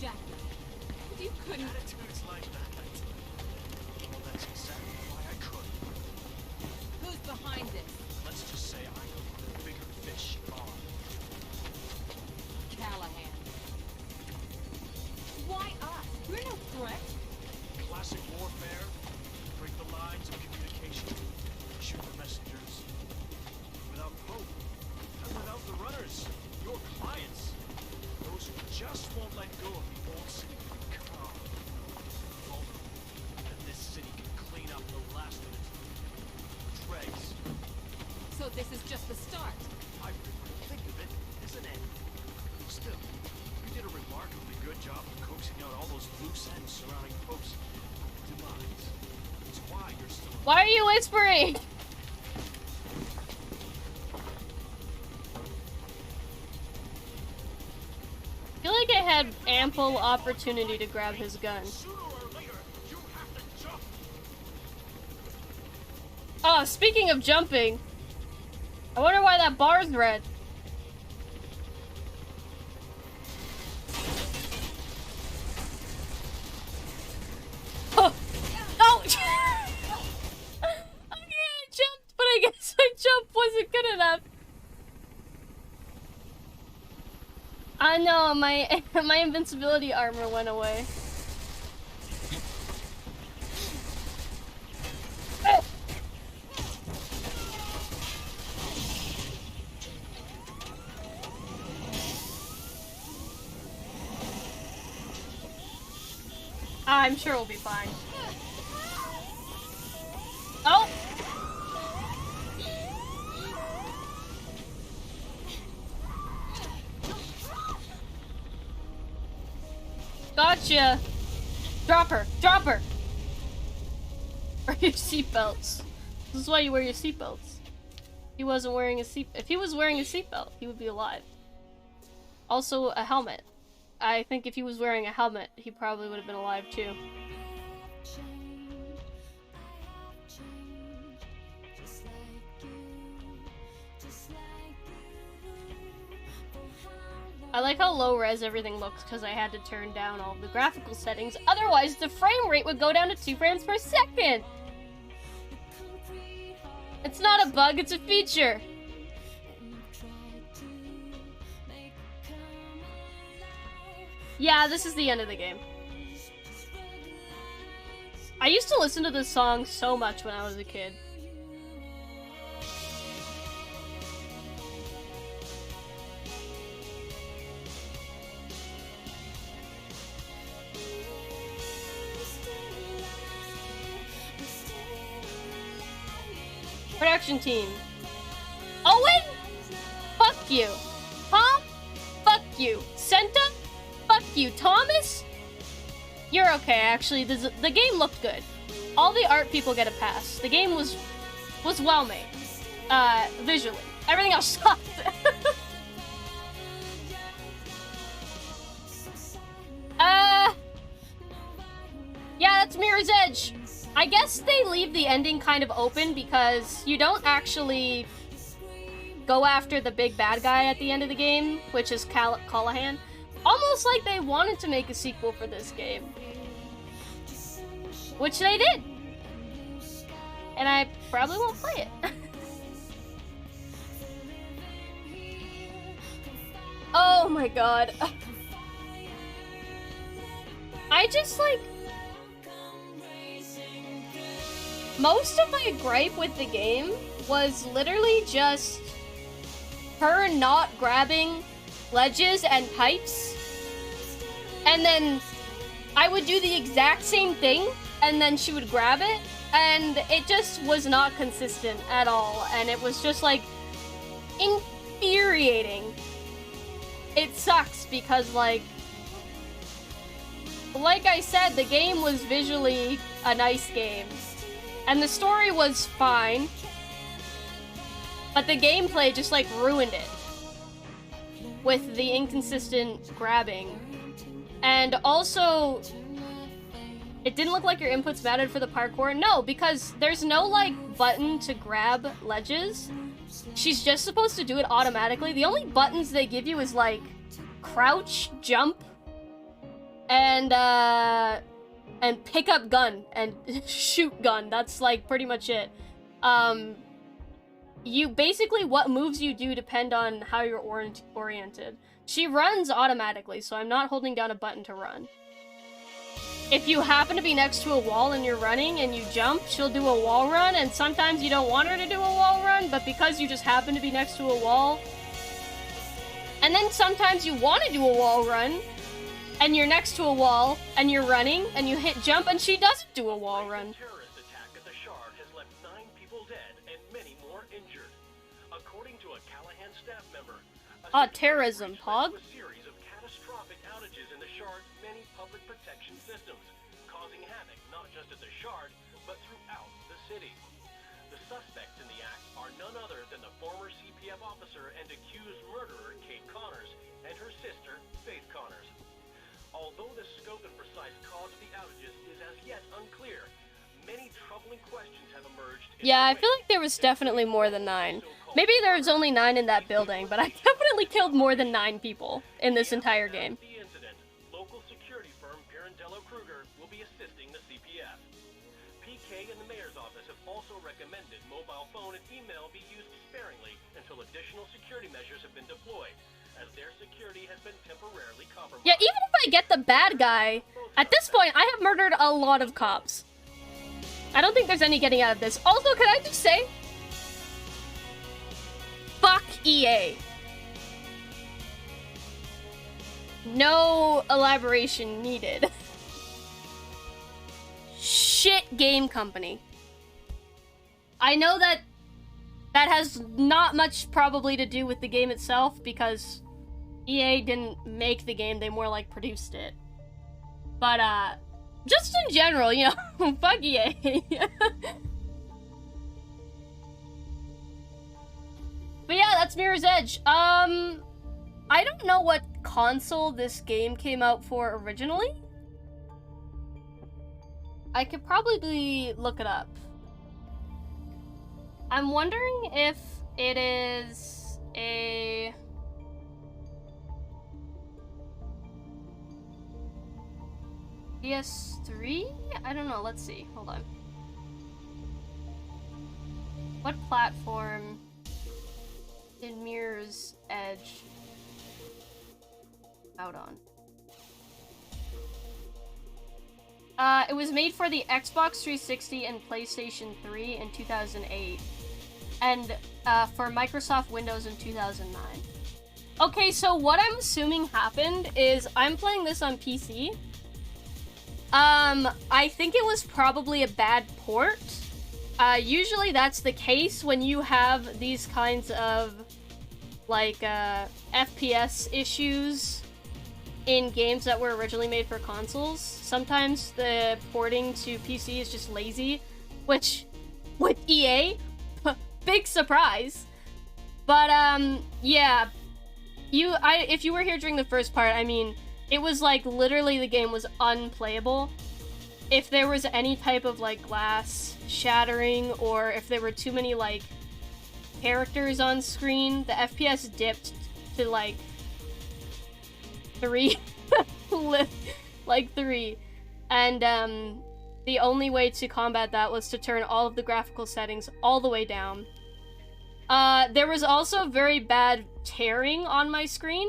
Jack, if you couldn't... Attitudes like that. Well, that's exactly why I couldn't. Who's behind this? Let's just say I know where the bigger fish are. Callahan. though this is just the start. I think of it as an end. Still, you did a remarkably good job of coaxing out all those loose ends surrounding Pope's demise. It's why you're still. Why are you whispering? I feel like I had ample opportunity to grab his gun. Sooner or later, you have to jump. Oh, speaking of jumping, I wonder why that bar's red. Oh, no! Okay, I jumped, but I guess my jump wasn't good enough. I know, my invincibility armor went away. I'm sure we'll be fine. Oh! Gotcha! Drop her! Drop her! Wear your seatbelts. This is why you wear your seatbelts. He wasn't wearing a seat. If he was wearing a seatbelt, he would be alive. Also, a helmet. I think if he was wearing a helmet, he probably would have been alive too. I like how low res everything looks because I had to turn down all the graphical settings. Otherwise, the frame rate would go down to 2 frames per second. It's not a bug, it's a feature. Yeah, this is the end of the game. I used to listen to this song so much when I was a kid. Production team. Owen? Fuck you. Tom? Fuck you. Senta? Fuck you. Thomas? You're okay, actually. The game looked good. All the art people get a pass. The game was well made. Visually. Everything else sucked. Yeah, that's Mirror's Edge. I guess they leave the ending kind of open because you don't actually go after the big bad guy at the end of the game, which is Callahan. Almost like they wanted to make a sequel for this game. Which they did. And I probably won't play it. Oh my god. I just like... Most of my gripe with the game was literally just her not grabbing ledges and pipes. And then I would do the exact same thing and then she would grab it and it just was not consistent at all. And it was just like infuriating. It sucks because like I said, the game was visually a nice game. And the story was fine, but the gameplay just like ruined it with the inconsistent grabbing. And also, it didn't look like your inputs mattered for the parkour. No, because there's no like button to grab ledges. She's just supposed to do it automatically. The only buttons they give you is like crouch, jump, and pick up gun and shoot gun. That's like pretty much it. You basically, what moves you do depend on how you're oriented. She runs automatically, so I'm not holding down a button to run. If you happen to be next to a wall and you're running and you jump, she'll do a wall run, and sometimes you don't want her to do a wall run, but because you just happen to be next to a wall, and then sometimes you want to do a wall run, and you're next to a wall, and you're running, and you hit jump, and she doesn't do a wall run. Terrorist attack at the Shard has left 9 people dead and many more injured. According to a Callahan staff member, terrorism, Pog. a series of catastrophic outages in the Shard's many public protection systems, causing havoc not just at the Shard, but throughout the city. The suspects in the act are none other than the former CPF officer and accused murderer Kate Connors and her sister, Faith Connors. Although the scope and precise cause of the outages is as yet unclear, many troubling questions have emerged. Yeah, I feel like there was definitely more than 9. Maybe there was only 9 in that building, but I definitely killed more than 9 people in this entire game. The incident, local security firm Pirandello Kruger will be assisting the CPF. PK and the mayor's office have also recommended mobile phone and email be used sparingly until additional security measures have been deployed, as their security has been temporarily compromised. Yeah, even if I get the bad guy, at this point, I have murdered a lot of cops. I don't think there's any getting out of this. Also, can I just say, fuck EA. No elaboration needed. Shit game company. I know that has not much probably to do with the game itself, because EA didn't make the game, they more like produced it. But just in general, you know, fuck EA. But yeah, that's Mirror's Edge. I don't know what console this game came out for originally. I could probably look it up. I'm wondering if it is a... PS3? I don't know, let's see. Hold on. What platform did Mirror's Edge out on? It was made for the Xbox 360 and PlayStation 3 in 2008, and for Microsoft Windows in 2009. Okay, so what I'm assuming happened is I'm playing this on PC. I think it was probably a bad port. Usually that's the case when you have these kinds of, like, FPS issues in games that were originally made for consoles. Sometimes the porting to PC is just lazy, which, with EA, big surprise. But, yeah, if you were here during the first part, I mean, it was like, literally the game was unplayable. If there was any type of, like, glass shattering, or if there were too many, like, characters on screen, the FPS dipped to, like, 3. Like 3. And, the only way to combat that was to turn all of the graphical settings all the way down. There was also very bad tearing on my screen.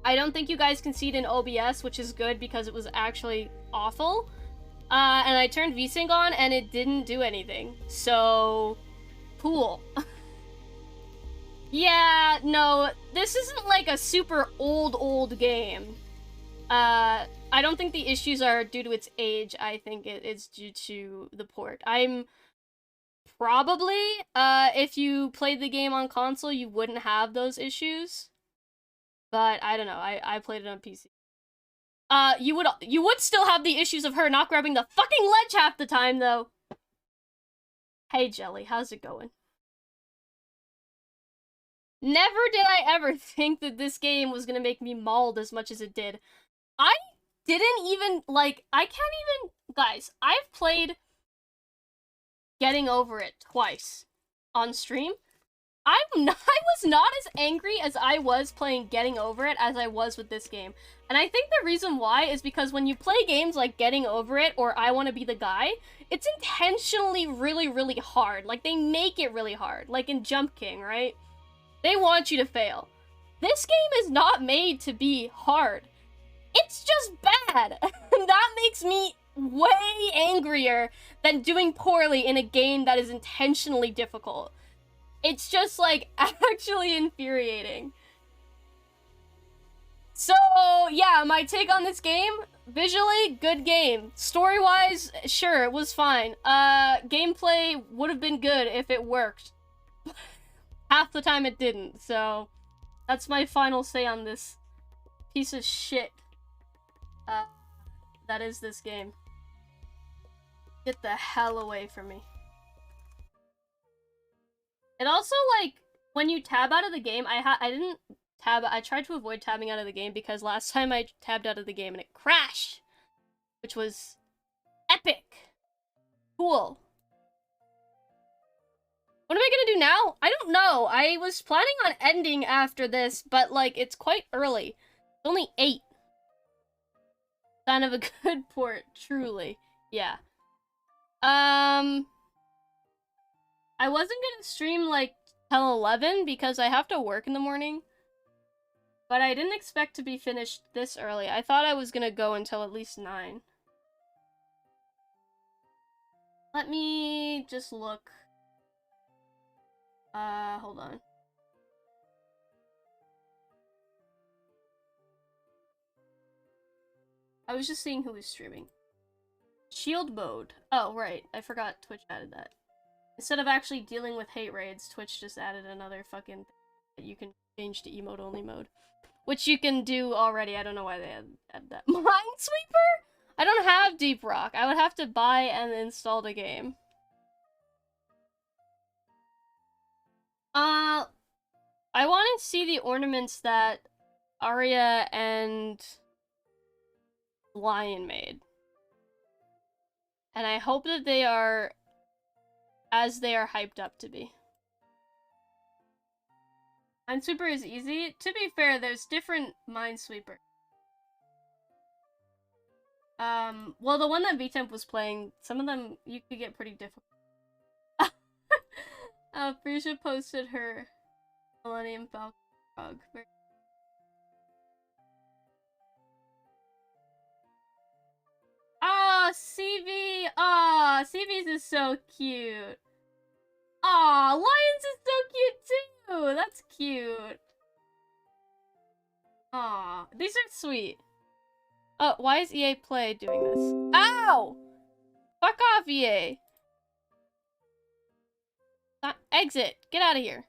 I don't think you guys can see it in OBS, which is good because it was actually awful. And I turned VSync on and it didn't do anything. So, cool. Yeah, no, this isn't like a super old game. I don't think the issues are due to its age. I think it's due to the port. I'm probably, if you played the game on console, you wouldn't have those issues. But I don't know. I played it on PC. You would still have the issues of her not grabbing the fucking ledge half the time, though. Hey, Jelly, how's it going? Never did I ever think that this game was gonna make me mauled as much as it did. I didn't even, like, I can't even... Guys, I've played Getting Over It twice on stream. I was not as angry as I was playing Getting Over It as I was with this game. And I think the reason why is because when you play games like Getting Over It or I Want to Be the Guy, it's intentionally really, really hard. Like, they make it really hard. Like in Jump King, right? They want you to fail. This game is not made to be hard. It's just bad. And that makes me way angrier than doing poorly in a game that is intentionally difficult. It's just, like, actually infuriating. So, yeah, my take on this game, visually, good game. Story-wise, sure, it was fine. Gameplay would have been good if it worked. half the time it didn't, so that's my final say on this piece of shit. That is this game. Get the hell away from me. It also, like, when you tab out of the game, I tried to avoid tabbing out of the game because last time I tabbed out of the game and it crashed, which was epic. Cool. What am I gonna do now? I don't know. I was planning on ending after this, but, like, it's quite early. It's only 8. Sign of a good port, truly. Yeah. I wasn't gonna stream, like, till 11 because I have to work in the morning. But I didn't expect to be finished this early. I thought I was gonna go until at least 9. Let me just look. Hold on. I was just seeing who was streaming. Shield mode. Oh, right. I forgot Twitch added that. Instead of actually dealing with hate raids, Twitch just added another fucking thing that you can change to emote only mode. Which you can do already. I don't know why they added that. Minesweeper? I don't have Deep Rock. I would have to buy and install the game. I want to see the ornaments that Arya and Lion made. And I hope that they are as they are hyped up to be. Minesweeper is easy. To be fair, there's different Minesweeper. Well, the one that VTemp was playing, some of them you could get pretty difficult. Frisia posted her Millennium Falcon frog. Oh, CV! Aw, CV's is so cute. Aw, Lions is so cute too! That's cute. Aw, these are sweet. Oh, why is EA Play doing this? Ow! Fuck off, EA. Exit. Get out of here.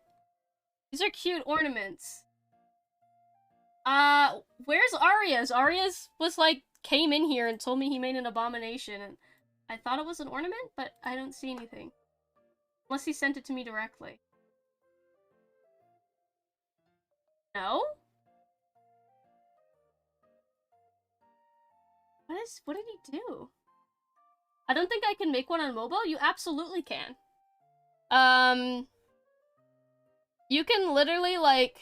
These are cute ornaments. Where's Arya's? Arya's was like, came in here and told me he made an abomination, and I thought it was an ornament, but I don't see anything. Unless he sent it to me directly. No? What did he do? I don't think I can make one on mobile. You absolutely can. You can literally, like,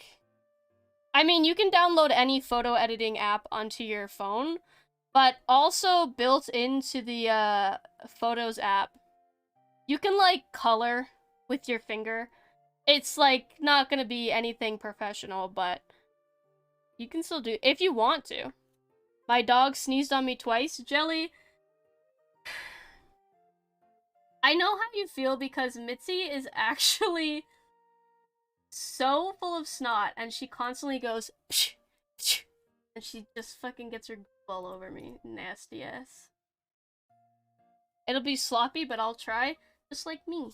I mean, you can download any photo editing app onto your phone, but also built into the, Photos app, you can, like, color with your finger. It's, like, not gonna be anything professional, but you can still do, if you want to. My dog sneezed on me twice. Jelly, I know how you feel because Mitzi is actually so full of snot, and she constantly goes, psh, psh, and she just fucking gets her all over me. Nasty ass. It'll be sloppy, but I'll try, just like me.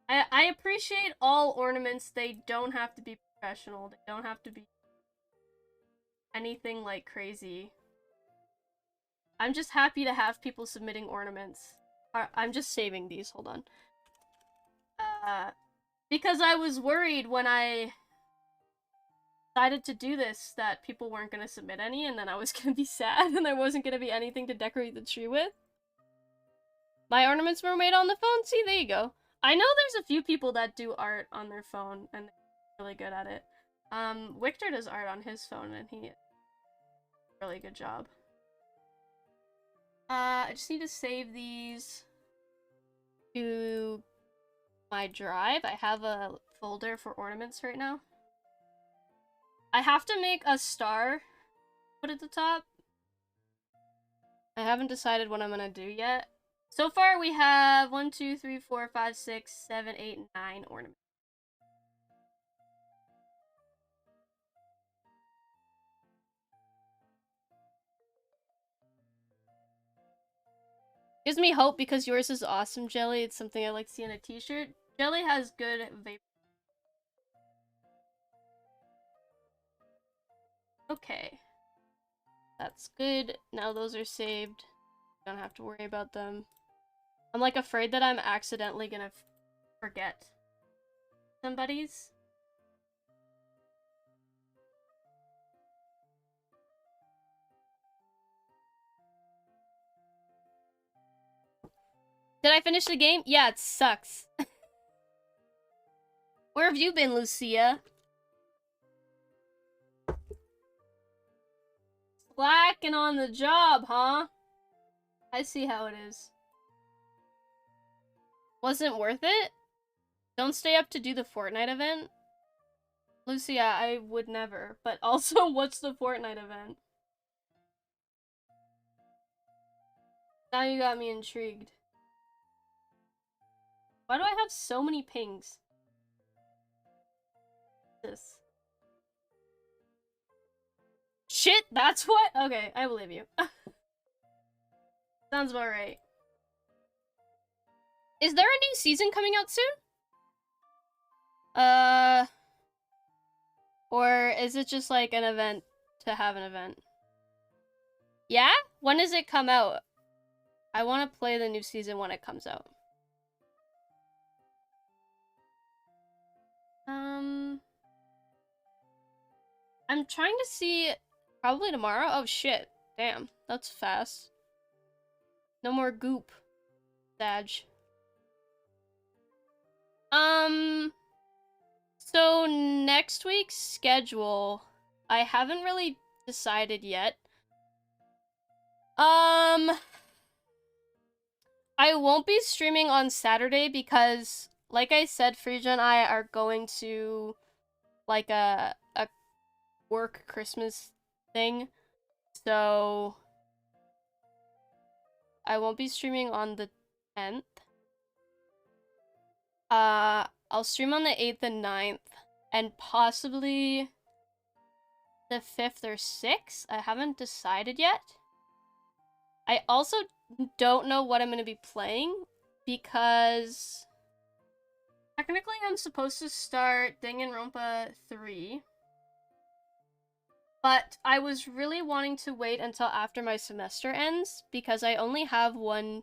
I appreciate all ornaments. They don't have to be professional. They don't have to be anything like crazy. I'm just happy to have people submitting ornaments. I'm just saving these, hold on. Because I was worried when I decided to do this that people weren't gonna submit any, and then I was gonna be sad and there wasn't gonna be anything to decorate the tree with. My ornaments were made on the phone, see, there you go. I know there's a few people that do art on their phone, and they're really good at it. Victor does art on his phone, and he did a really good job. I just need to save these to my drive. I have a folder for ornaments right now. I have to make a star put at the top. I haven't decided what I'm gonna do yet. So far we have 1, 2, 3, 4, 5, 6, 7, 8, 9 ornaments. Gives me hope because yours is awesome, Jelly. It's something I like to see on a t-shirt. Jelly has good vapor. Okay. That's good. Now those are saved. Don't have to worry about them. I'm like afraid that I'm accidentally gonna forget somebody's. Did I finish the game? Yeah, it sucks. Where have you been, Lucia? Slacking on the job, huh? I see how it is. Wasn't worth it? Don't stay up to do the Fortnite event? Lucia, I would never. But also, what's the Fortnite event? Now you got me intrigued. Why do I have so many pings? This. Shit, that's what? Okay, I believe you. Sounds about right. Is there a new season coming out soon? Or is it just like an event to have an event? Yeah? When does it come out? I want to play the new season when it comes out. I'm trying to see probably tomorrow. Oh shit. Damn, that's fast. No more goop. Dodge. So next week's schedule, I haven't really decided yet. I won't be streaming on Saturday because, like I said, Frisia and I are going to like a work Christmas thing. So I won't be streaming on the 10th. I'll stream on the 8th and 9th, and possibly the 5th or 6th. I haven't decided yet. I also don't know what I'm going to be playing, because technically I'm supposed to start Danganronpa 3, but I was really wanting to wait until after my semester ends, because I only have 1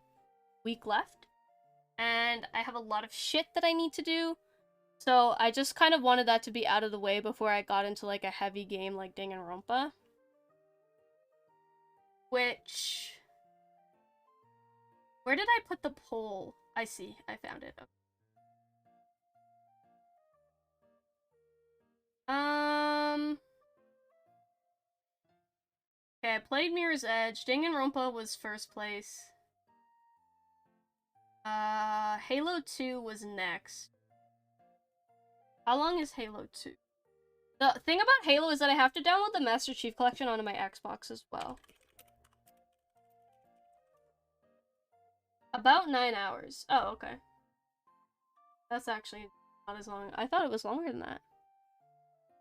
week left, and I have a lot of shit that I need to do, so I just kind of wanted that to be out of the way before I got into like a heavy game like Danganronpa. Which... Where did I put the poll? I see. I found it. Okay, I played Mirror's Edge. Danganronpa was first place. Halo 2 was next. How long is Halo 2? The thing about Halo is that I have to download the Master Chief Collection onto my Xbox as well. About 9 hours. Oh, okay. That's actually not as long. I thought it was longer than that.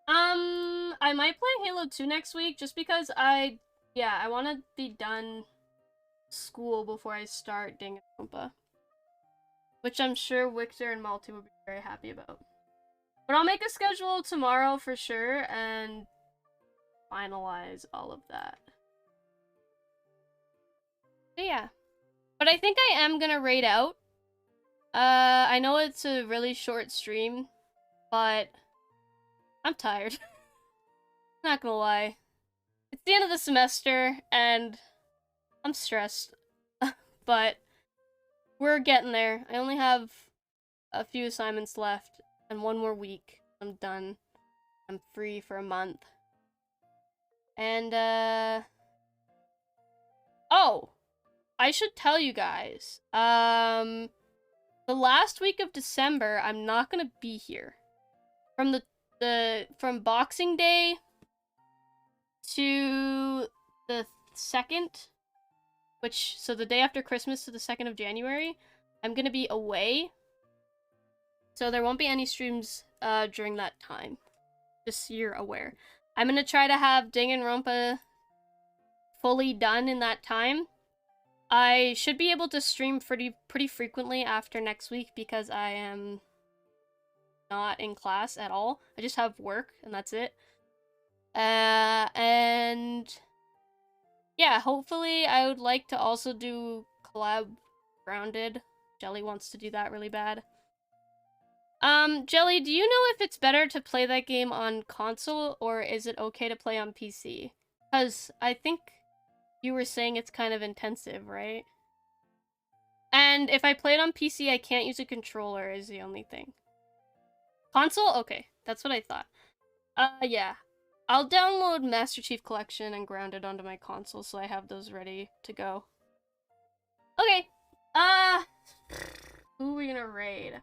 I might play Halo 2 next week just because I want to be done school before I start Danganronpa. Which I'm sure Victor and Malty would be very happy about. But I'll make a schedule tomorrow for sure and finalize all of that. So yeah. But I think I am gonna raid out. I know it's a really short stream, but I'm tired. Not gonna lie. It's the end of the semester, and I'm stressed. But we're getting there. I only have a few assignments left, and 1 more week. I'm done. I'm free for a month. And, oh! I should tell you guys. The last week of December, I'm not gonna be here. From Boxing Day to the 2nd, so the day after Christmas to the 2nd of January, I'm gonna be away. So there won't be any streams during that time. Just so you're aware. I'm gonna try to have Danganronpa fully done in that time. I should be able to stream pretty frequently after next week because I am not in class at all. I just have work, and that's it. And yeah, hopefully I would like to also do collab Grounded. Jelly wants to do that really bad. Jelly, do you know if it's better to play that game on console, or is it okay to play on PC? Because I think you were saying it's kind of intensive, right? And if I play it on PC, I can't use a controller is the only thing. Console? Okay, that's what I thought. Yeah. I'll download Master Chief Collection and Grounded onto my console so I have those ready to go. Okay. Who are we gonna raid?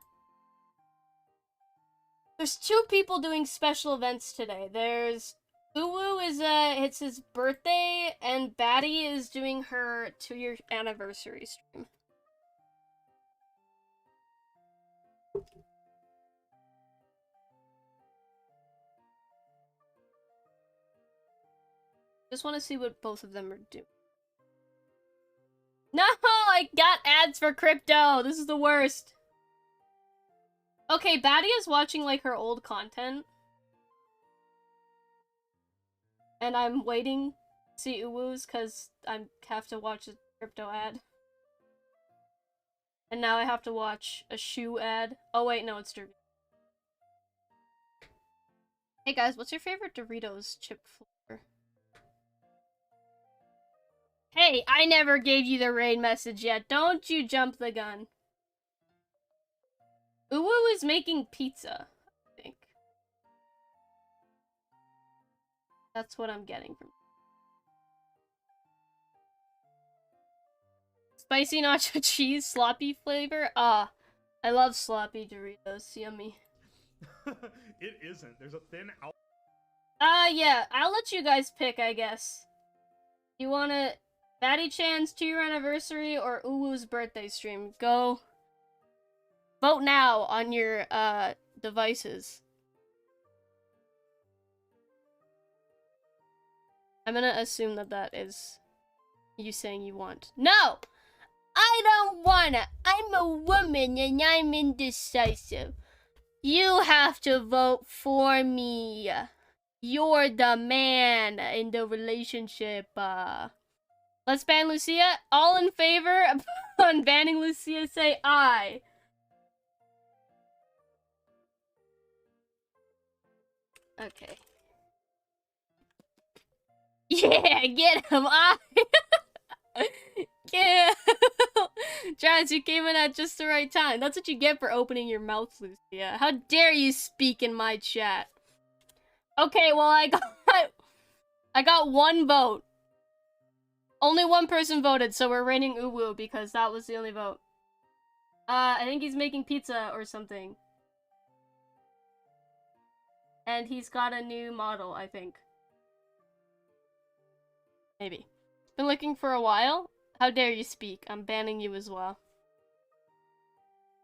There's 2 people doing special events today. There's Uwu it's his birthday, and Batty is doing her 2-year anniversary stream. Just want to see what both of them are doing. No, I got ads for crypto. This is the worst. Okay, Batty is watching like her old content. And I'm waiting to see Uwu's because I have to watch a crypto ad. And now I have to watch a shoe ad. Oh wait, no, it's Derby. Hey guys, what's your favorite Doritos chip flavor? Hey, I never gave you the raid message yet. Don't you jump the gun. Uwu is making pizza, I think. That's what I'm getting from. Spicy nacho cheese, sloppy flavor. Ah, I love sloppy Doritos. Yummy. It isn't. There's a thin out. Yeah. I'll let you guys pick, I guess. You wanna Batty Chan's 2-year anniversary or Uwu's birthday stream? Go. Vote now on your devices. I'm gonna assume that that is you saying you want. No! I don't wanna! I'm a woman and I'm indecisive. You have to vote for me. You're the man in the relationship. Let's ban Lucia. All in favor on banning Lucia, say aye. Okay. Yeah, get him! Yeah! Jazz, you came in at just the right time. That's what you get for opening your mouth, Lucia. How dare you speak in my chat? Okay, well, I got 1 vote. Only 1 person voted, so we're rating Uwu because that was the only vote. I think he's making pizza or something. And he's got a new model, I think. Maybe. Been looking for a while? How dare you speak? I'm banning you as well.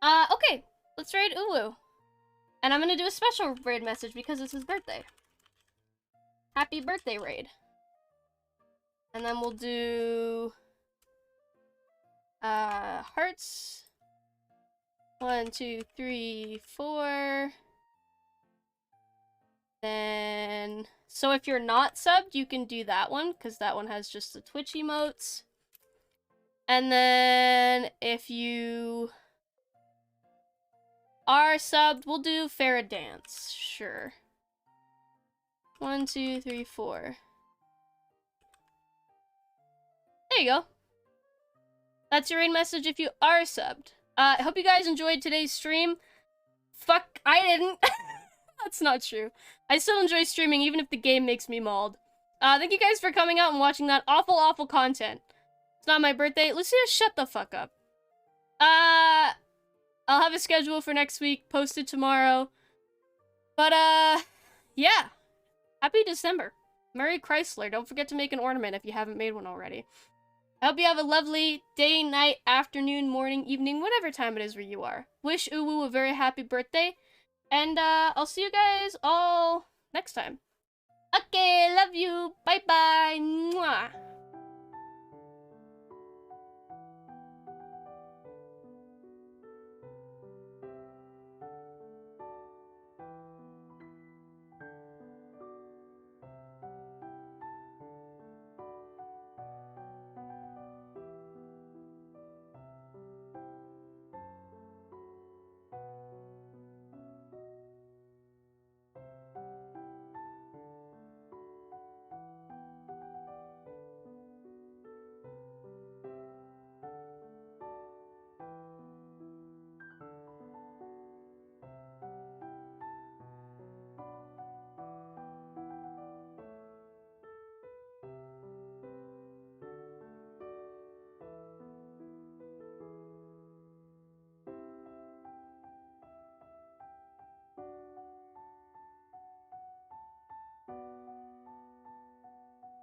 Okay. Let's raid Uwu. And I'm gonna do a special raid message because it's his birthday. Happy birthday raid. And then we'll do... hearts. 1, 2, 3, 4... Then, so if you're not subbed, you can do that one, because that one has just the Twitch emotes. And then, if you are subbed, we'll do Farrah Dance. Sure. 1, 2, 3, 4. There you go. That's your raid message if you are subbed. I hope you guys enjoyed today's stream. Fuck, I didn't. That's not true. I still enjoy streaming even if the game makes me mauled. Thank you guys for coming out and watching that awful, awful content. It's not my birthday. Lucia, shut the fuck up. I'll have a schedule for next week posted tomorrow. But, yeah. Happy December. Merry Chrysler. Don't forget to make an ornament if you haven't made one already. I hope you have a lovely day, night, afternoon, morning, evening, whatever time it is where you are. Wish Uwu a very happy birthday. And, I'll see you guys all next time. Okay, love you. Bye-bye. Mwah.